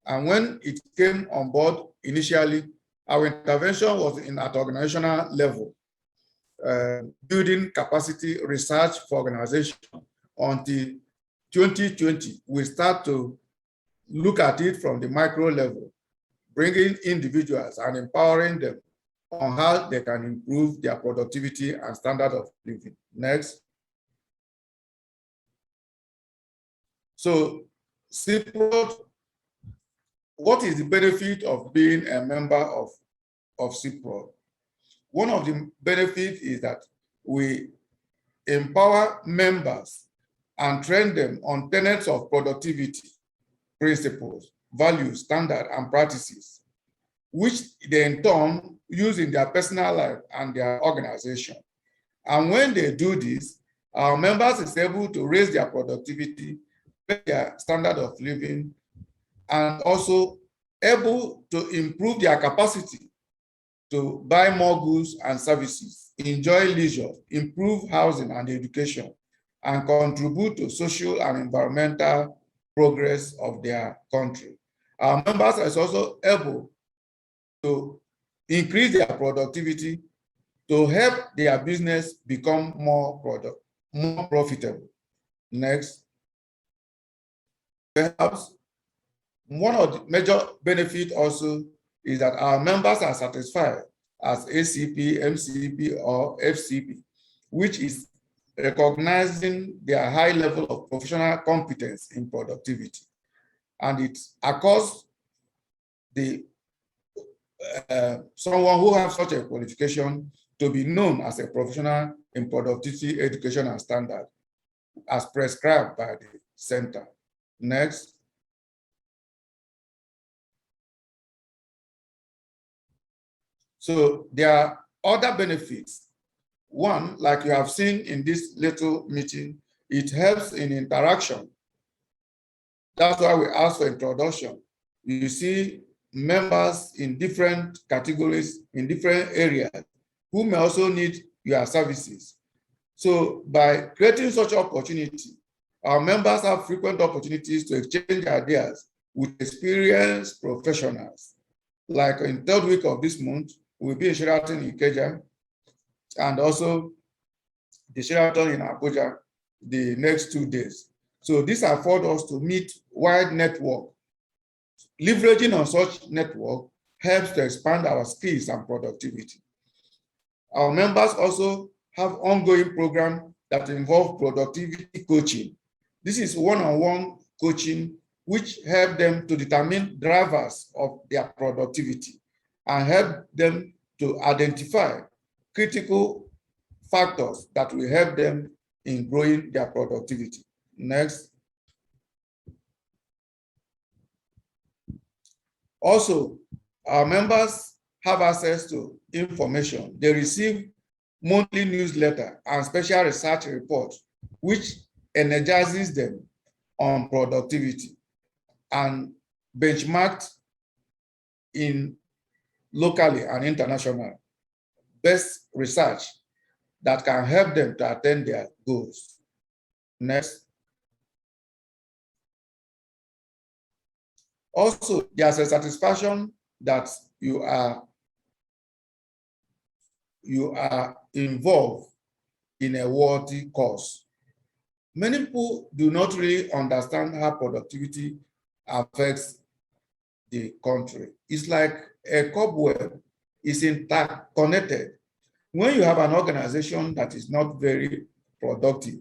And when it came on board initially, our intervention was at organizational level, building capacity, research for organization, until 2020, we start to look at it from the micro level, bringing individuals and empowering them on how they can improve their productivity and standard of living. Next. So, CeProd, what is the benefit of being a member of CeProd? One of the benefits is that we empower members and train them on tenets of productivity, principles, values, standards, and practices, which they in turn use in their personal life and their organization. And when they do this, our members is able to raise their productivity, their standard of living, and also able to improve their capacity to buy more goods and services, enjoy leisure, improve housing and education, and contribute to social and environmental progress of their country. Our members are also able to increase their productivity to help their business become more profitable. Next. Perhaps one of the major benefits also is that our members are satisfied as ACP, MCP, or FCP, which is recognizing their high level of professional competence in productivity. And it across the someone who has such a qualification to be known as a professional in productivity, education, and standard, as prescribed by the center. Next. So there are other benefits. One, like you have seen in this little meeting, it helps in interaction. That's why we ask for introduction. You see members in different categories, in different areas, who may also need your services. So by creating such opportunity, our members have frequent opportunities to exchange ideas with experienced professionals. Like in third week of this month, we'll be in Sheraton in Ikeja, and also the Sheraton in Abuja the next 2 days. So this affords us to meet wide network. Leveraging on such network helps to expand our skills and productivity. Our members also have ongoing programs that involve productivity coaching. This is one-on-one coaching which help them to determine drivers of their productivity and help them to identify critical factors that will help them in growing their productivity. Next. Also, our members have access to information. They receive monthly newsletter and special research reports, which energizes them on productivity and benchmarked in locally and international best research that can help them to attain their goals. Next. Also, there's a satisfaction that you are involved in a worthy cause. Many people do not really understand how productivity affects the country. It's like a cobweb, it's interconnected. When you have an organization that is not very productive,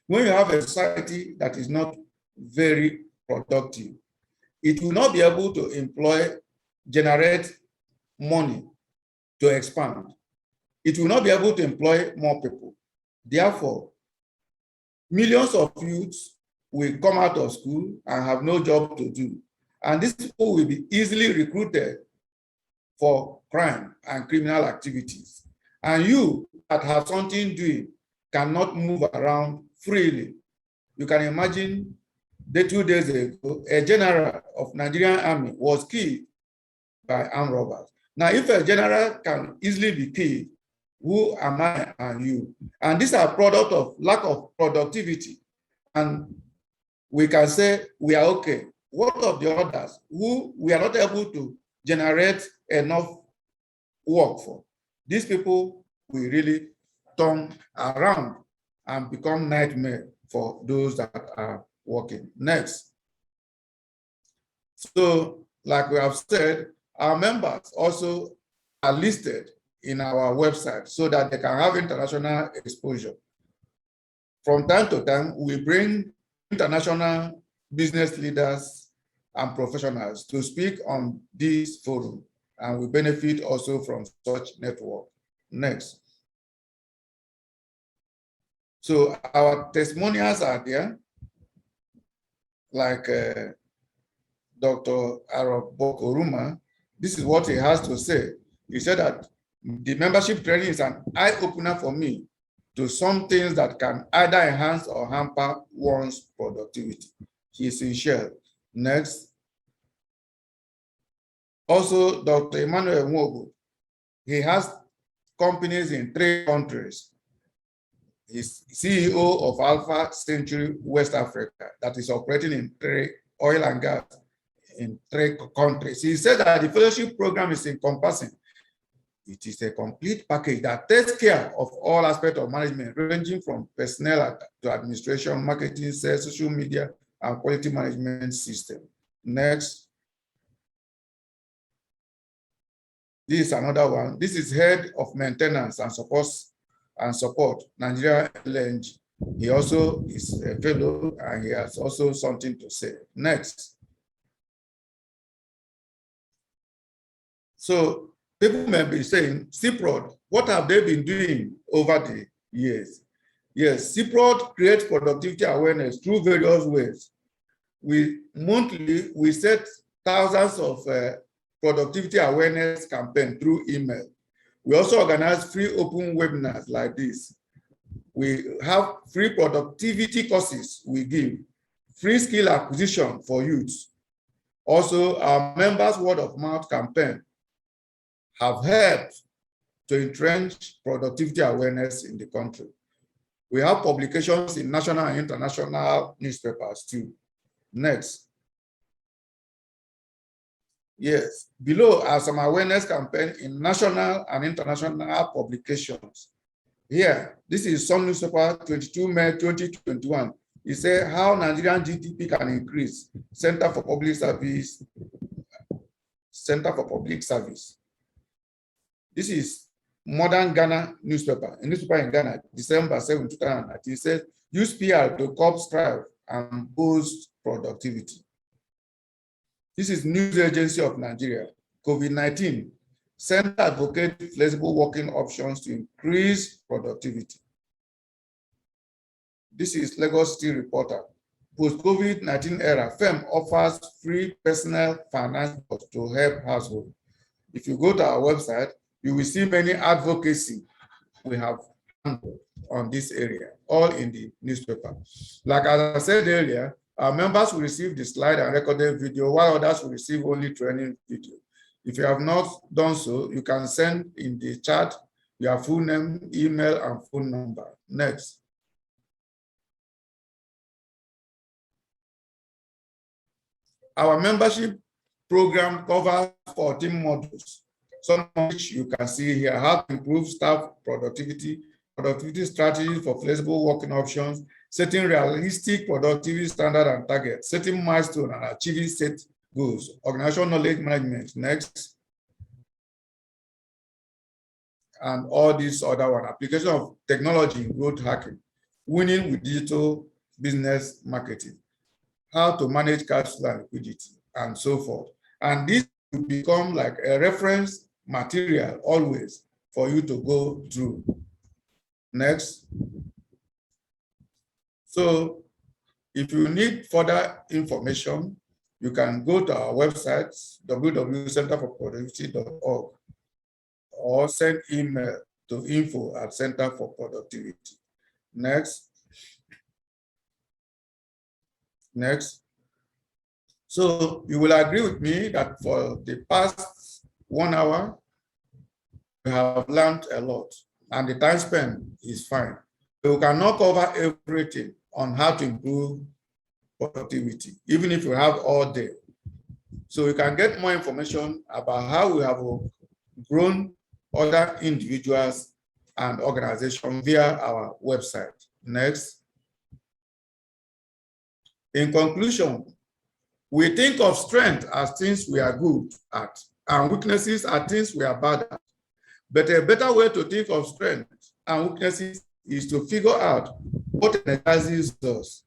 when you have a society that is not very productive, it will not be able to generate money to expand. It will not be able to employ more people. Therefore, millions of youths will come out of school and have no job to do. And these people will be easily recruited for crime and criminal activities. And you that have something doing cannot move around freely. You can imagine 2 days ago, a general of Nigerian army was killed by armed robbers. Now, if a general can easily be killed, who am I and you? And these are product of lack of productivity. And we can say we are okay. What of the others who we are not able to generate enough work for? These people will really turn around and become nightmare for those that are working. Next. So, like we have said, our members also are listed in our website so that they can have international exposure. From time to time, we bring international business leaders and professionals to speak on this forum, and we benefit also from such network. Next. So our testimonials are there, like Dr. Arabokoruma. This is what he has to say. He said that the membership training is an eye-opener for me to some things that can either enhance or hamper one's productivity. He is in Shell. Next. Also, Dr. Emmanuel Mwogo, he has companies in 3 countries. He's CEO of Alpha Century West Africa that is operating in 3 oil and gas in 3 countries. He said that the fellowship program is encompassing. It is a complete package that takes care of all aspects of management, ranging from personnel to administration, marketing, sales, social media, and quality management system. Next. This is another one. This is head of maintenance and support, Nigeria LNG. He also is a fellow and he has also something to say. Next. So people may be saying, CeProd, what have they been doing over the years? Yes, CeProd creates productivity awareness through various ways. Monthly, we set thousands of productivity awareness campaign through email. We also organize free open webinars like this. We have free productivity courses we give, free skill acquisition for youth. Also, our members' word of mouth campaign have helped to entrench productivity awareness in the country. We have publications in national and international newspapers too. Next. Yes, below are some awareness campaigns in national and international publications. Here, this is some newspaper, 22 May 2021. It says how Nigerian GDP can increase. Center for Public Service. This is Modern Ghana newspaper, a newspaper in Ghana, December 7, 2019. It says use PR to curb strife and boost productivity. This is News Agency of Nigeria, COVID-19. Center advocate flexible working options to increase productivity. This is Lagos City Reporter. Post-COVID-19 era, firm offers free personal finance to help households. If you go to our website, you will see many advocacy we have on this area, all in the newspaper. Like as I said earlier, our members will receive the slide and recorded video, while others will receive only training video. If you have not done so, you can send in the chat your full name, email, and phone number. Next. Our membership program covers 14 modules, some of which you can see here: how to improve staff productivity, productivity strategies for flexible working options, setting realistic productivity standard and targets, setting milestones and achieving set goals, organizational knowledge management. Next. And all these other one, application of technology in growth hacking, winning with digital business marketing, how to manage cash flow and liquidity, and so forth. And this will become like a reference material always for you to go through. Next. So if you need further information, you can go to our website, www.centerforproductivity.org, or send email to info@centerforproductivity. Next. Next. So you will agree with me that for the past 1 hour, we have learned a lot, and the time spent is fine. We cannot cover everything on how to improve productivity, even if you have all day. So you can get more information about how we have grown other individuals and organizations via our website. Next. In conclusion, we think of strength as things we are good at, and weaknesses are things we are bad at. But a better way to think of strength and weaknesses is to figure out what energizes us.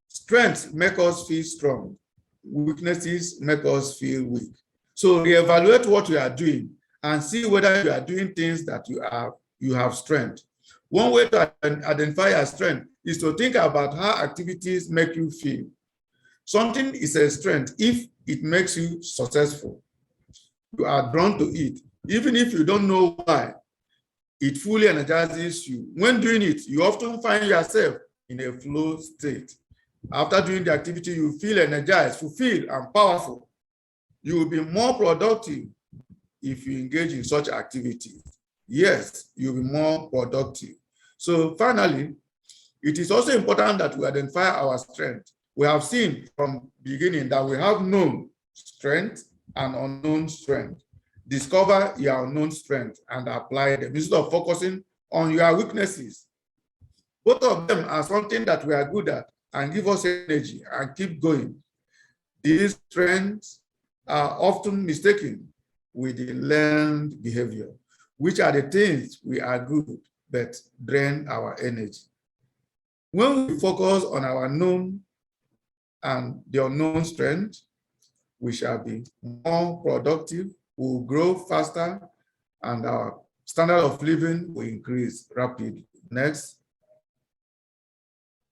Strengths make us feel strong. Weaknesses make us feel weak. So reevaluate what you are doing and see whether you are doing things that you have strength. One way to identify your strength is to think about how activities make you feel. Something is a strength if it makes you successful. You are drawn to it, even if you don't know why. It fully energizes you. When doing it, you often find yourself in a flow state. After doing the activity, you feel energized, fulfilled, and powerful. You will be more productive if you engage in such activities. Yes, you'll be more productive. So finally, it is also important that we identify our strength. We have seen from the beginning that we have known strength and unknown strength. Discover your unknown strength and apply them instead of focusing on your weaknesses. Both of them are something that we are good at and give us energy and keep going. These strengths are often mistaken with the learned behavior, which are the things we are good but drain our energy. When we focus on our known and the unknown strength, we shall be more productive, we will grow faster, and our standard of living will increase rapidly. Next.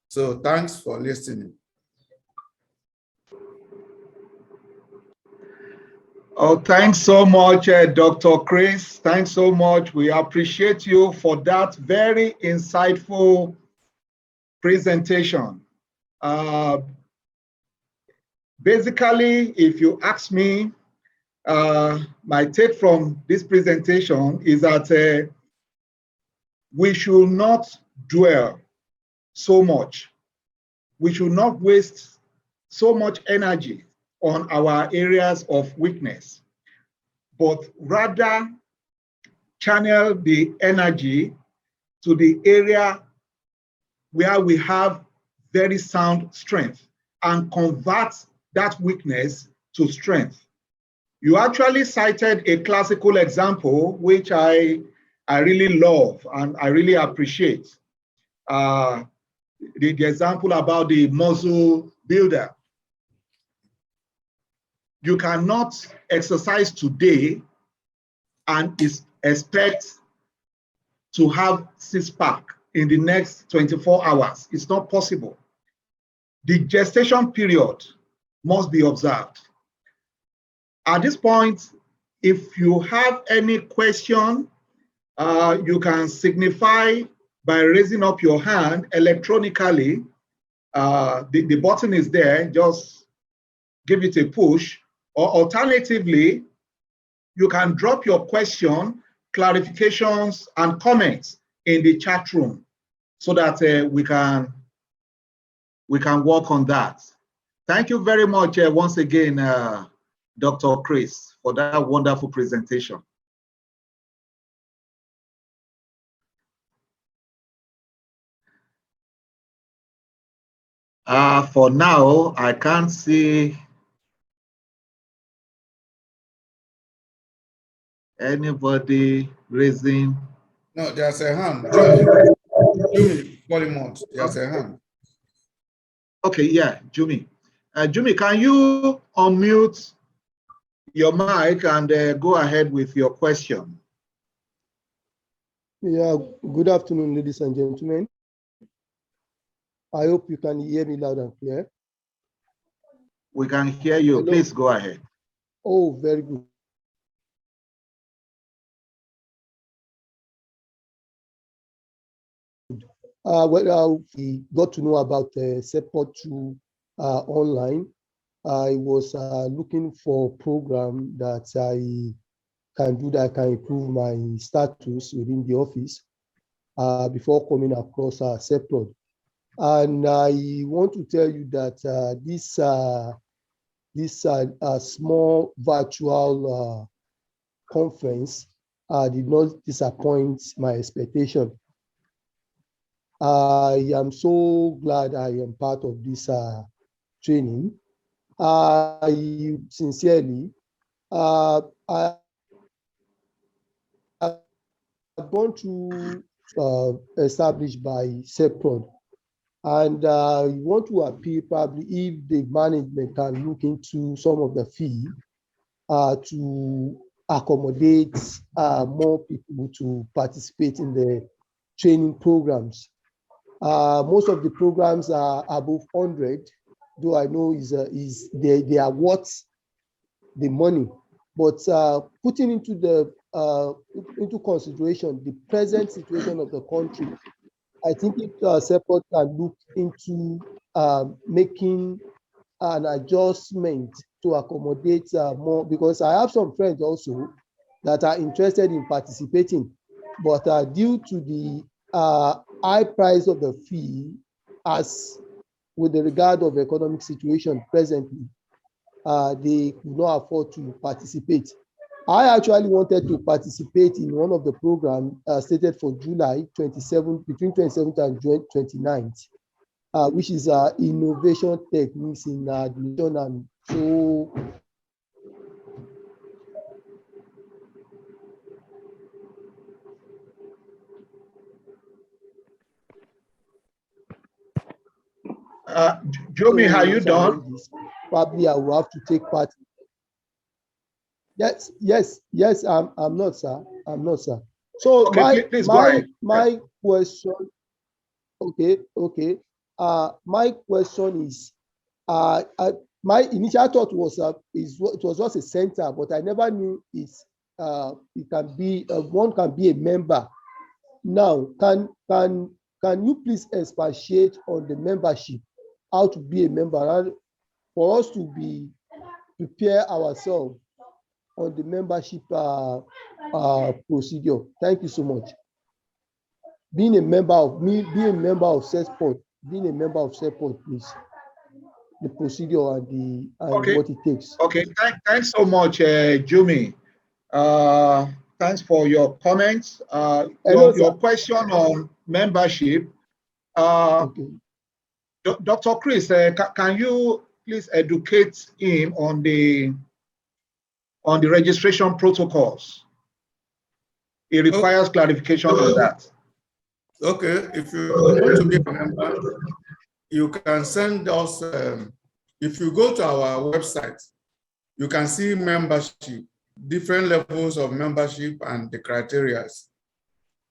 So thanks for listening. Oh, thanks so much, Dr. Chris. Thanks so much. We appreciate you for that very insightful presentation. Basically, if you ask me, my take from this presentation is that we should not dwell so much. We should not waste so much energy on our areas of weakness, but rather channel the energy to the area where we have very sound strength and convert that weakness to strength. You actually cited a classical example, which I really love and I really appreciate. The example about the muscle builder. You cannot exercise today and expect to have six-pack in the next 24 hours. It's not possible. The gestation period must be observed. At this point, if you have any question, you can signify by raising up your hand electronically. The button is there, just give it a push. Or alternatively, you can drop your question, clarifications, and comments in the chat room so that we can work on that. Thank you very much once again, Dr. Chris, for that wonderful presentation. For now, I can't see anybody raising. No, there's a hand. Jimmy, there's a hand. Okay, yeah, Jimmy. Jimmy, can you unmute your mic and go ahead with your question? Yeah, good afternoon, ladies and gentlemen. I hope you can hear me loud and clear. We can hear you. Hello. Please go ahead. Oh, very good. We got to know about CeProd 2 online. I was looking for a program that I can do that can improve my status within the office before coming across CeProd. And I want to tell you that this small virtual conference did not disappoint my expectation. I am so glad I am part of this training. I sincerely, I gone through established by CeProd, and I want to appeal probably if the management can look into some of the fee to accommodate more people to participate in the training programs. Most of the programs are above 100, though I know they are worth the money, but putting into consideration the present situation of the country, I think if CeProd can look into making an adjustment to accommodate more, because I have some friends also that are interested in participating, but due to the high price of the fee, as with the regard of economic situation presently, they could not afford to participate. I actually wanted to participate in one of the programs stated for July 27th, between 27th and 29th, which is innovation techniques in admission and so. Jomi, are you done? Probably I will have to take part. Yes, I'm not, sir. I'm not, sir. So okay, please go ahead. My question, okay. My question is, my initial thought was it was just a center, but I never knew it can be one can be a member. Now, can you please expatiate on the membership, how to be a member, and for us to prepare ourselves on the membership procedure? Thank you so much. Being a member of CeProd, please. The procedure and what it takes. Okay, thanks so much, Jumi. Thanks for your comments. Your question on membership. Dr. Chris, can you please educate him on the registration protocols? It requires clarification on that. Okay, if you want to be a member, you can send us, if you go to our website, you can see membership, different levels of membership and the criteria.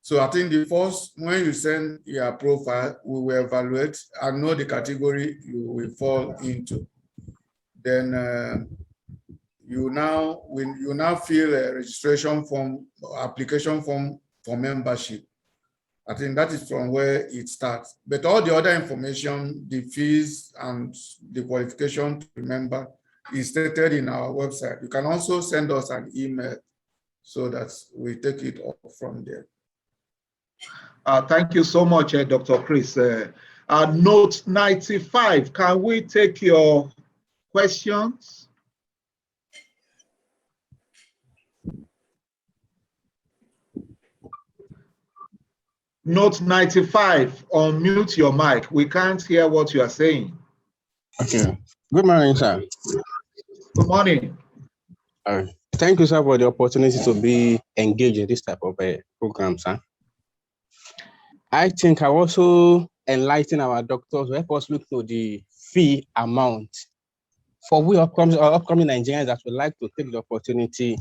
So I think the first, when you send your profile, we will evaluate and know the category you will fall into. Then you now fill a registration form, application form for membership. I think that is from where it starts. But all the other information, the fees and the qualification to member is stated in our website. You can also send us an email so that we take it up from there. Thank you so much, Dr. Chris. Note 95, can we take your questions? Note 95, unmute your mic. We can't hear what you are saying. Okay. Good morning, sir. Good morning. Thank you, sir, for the opportunity to be engaged in this type of program, sir. I think I also enlighten our doctors to help us look to the fee amount for we upcoming Nigerians that would like to take the opportunity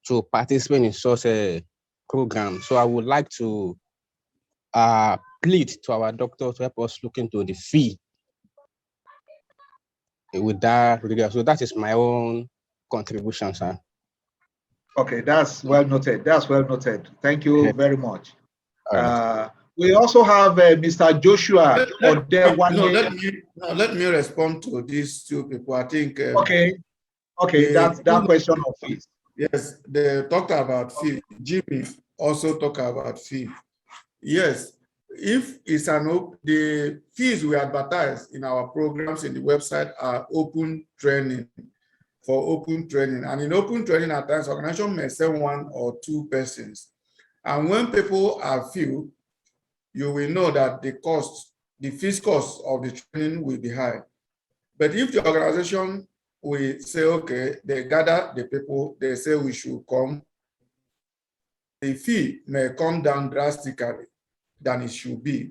to participate in such a program. So I would like to plead to our doctors to help us look into the fee with that regard. So that is my own contribution, sir. Okay, that's well noted. That's well noted. Thank you very much. We also have Mr. Joshua. Let me respond to these two people. I think. Okay, that's that question of fees. Yes, they talked about fee. Jimmy also talked about fee. Yes, if it's the fees we advertise in our programs in the website are open training, for open training. And in open training, at times, organization may send 1 or 2 persons. And when people are few, you will know that the fees cost of the training will be high. But if the organization we say, okay, they gather the people, they say we should come, the fee may come down drastically than it should be.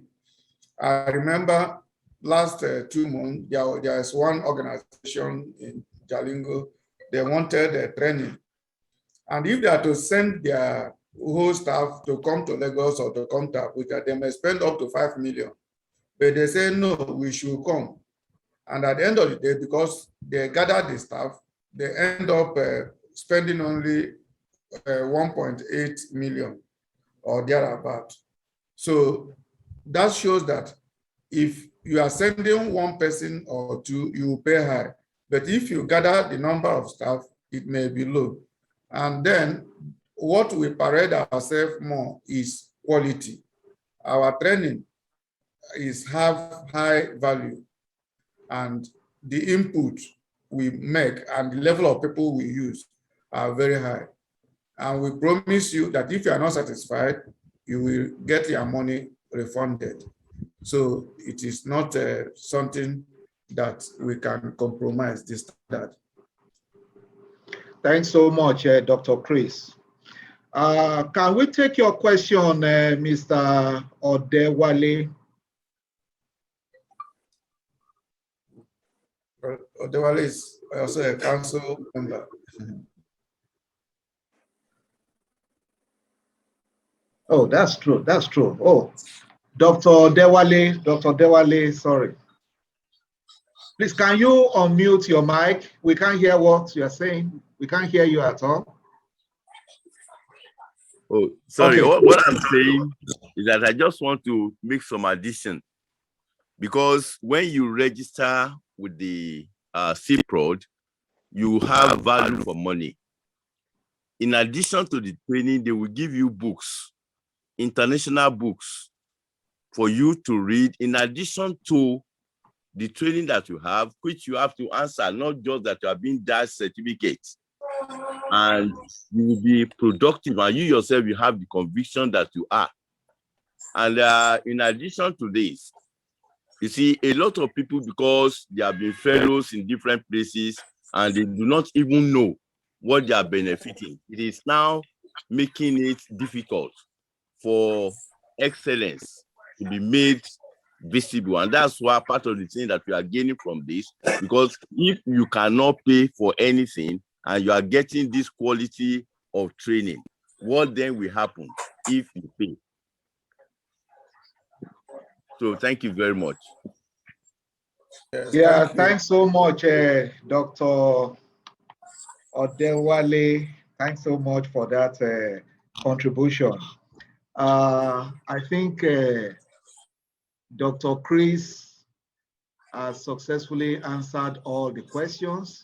I remember last 2 months, there is one organization in Jalingo, they wanted a training. And if they are to send their whole staff to come to Lagos or to come to Abuja, they may spend up to 5 million. But they say, no, we should come. And at the end of the day, because they gather the staff, they end up spending only 1.8 million or thereabout. So that shows that if you are sending one person or two, you pay high. But if you gather the number of staff, it may be low. And then what we parade ourselves more is quality. Our training have high value, and the input we make and the level of people we use are very high. And we promise you that if you are not satisfied, you will get your money refunded. So it is not something that we can compromise this standard. Thanks so much, Dr. Chris. Can we take your question, Mr. Odewale? Odewale is also a council member. Oh, that's true. That's true. Oh, Dr. Dewale, sorry. Please, can you unmute your mic? We can't hear what you are saying. We can't hear you at all. Oh, sorry. Okay. What I'm saying is that I just want to make some addition, because when you register with the CeProd, you have value for money. In addition to the training, they will give you books, international books, for you to read, in addition to the training that you have, which you have to answer, not just that you are being dashed certificates. And you will be productive, and you yourself, you have the conviction that you are. And in addition to this, you see, a lot of people, because they have been fellows in different places and they do not even know what they are benefiting, it is now making it difficult for excellence to be made visible. And that's why part of the thing that we are gaining from this, because if you cannot pay for anything and you are getting this quality of training, what then will happen if you pay? So thank you very much. Yes, Yeah, thanks so much, Dr. Odewale. Thanks so much for that contribution. I think Dr. Chris has successfully answered all the questions.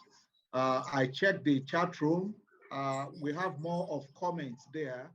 I checked the chat room. We have more of comments there.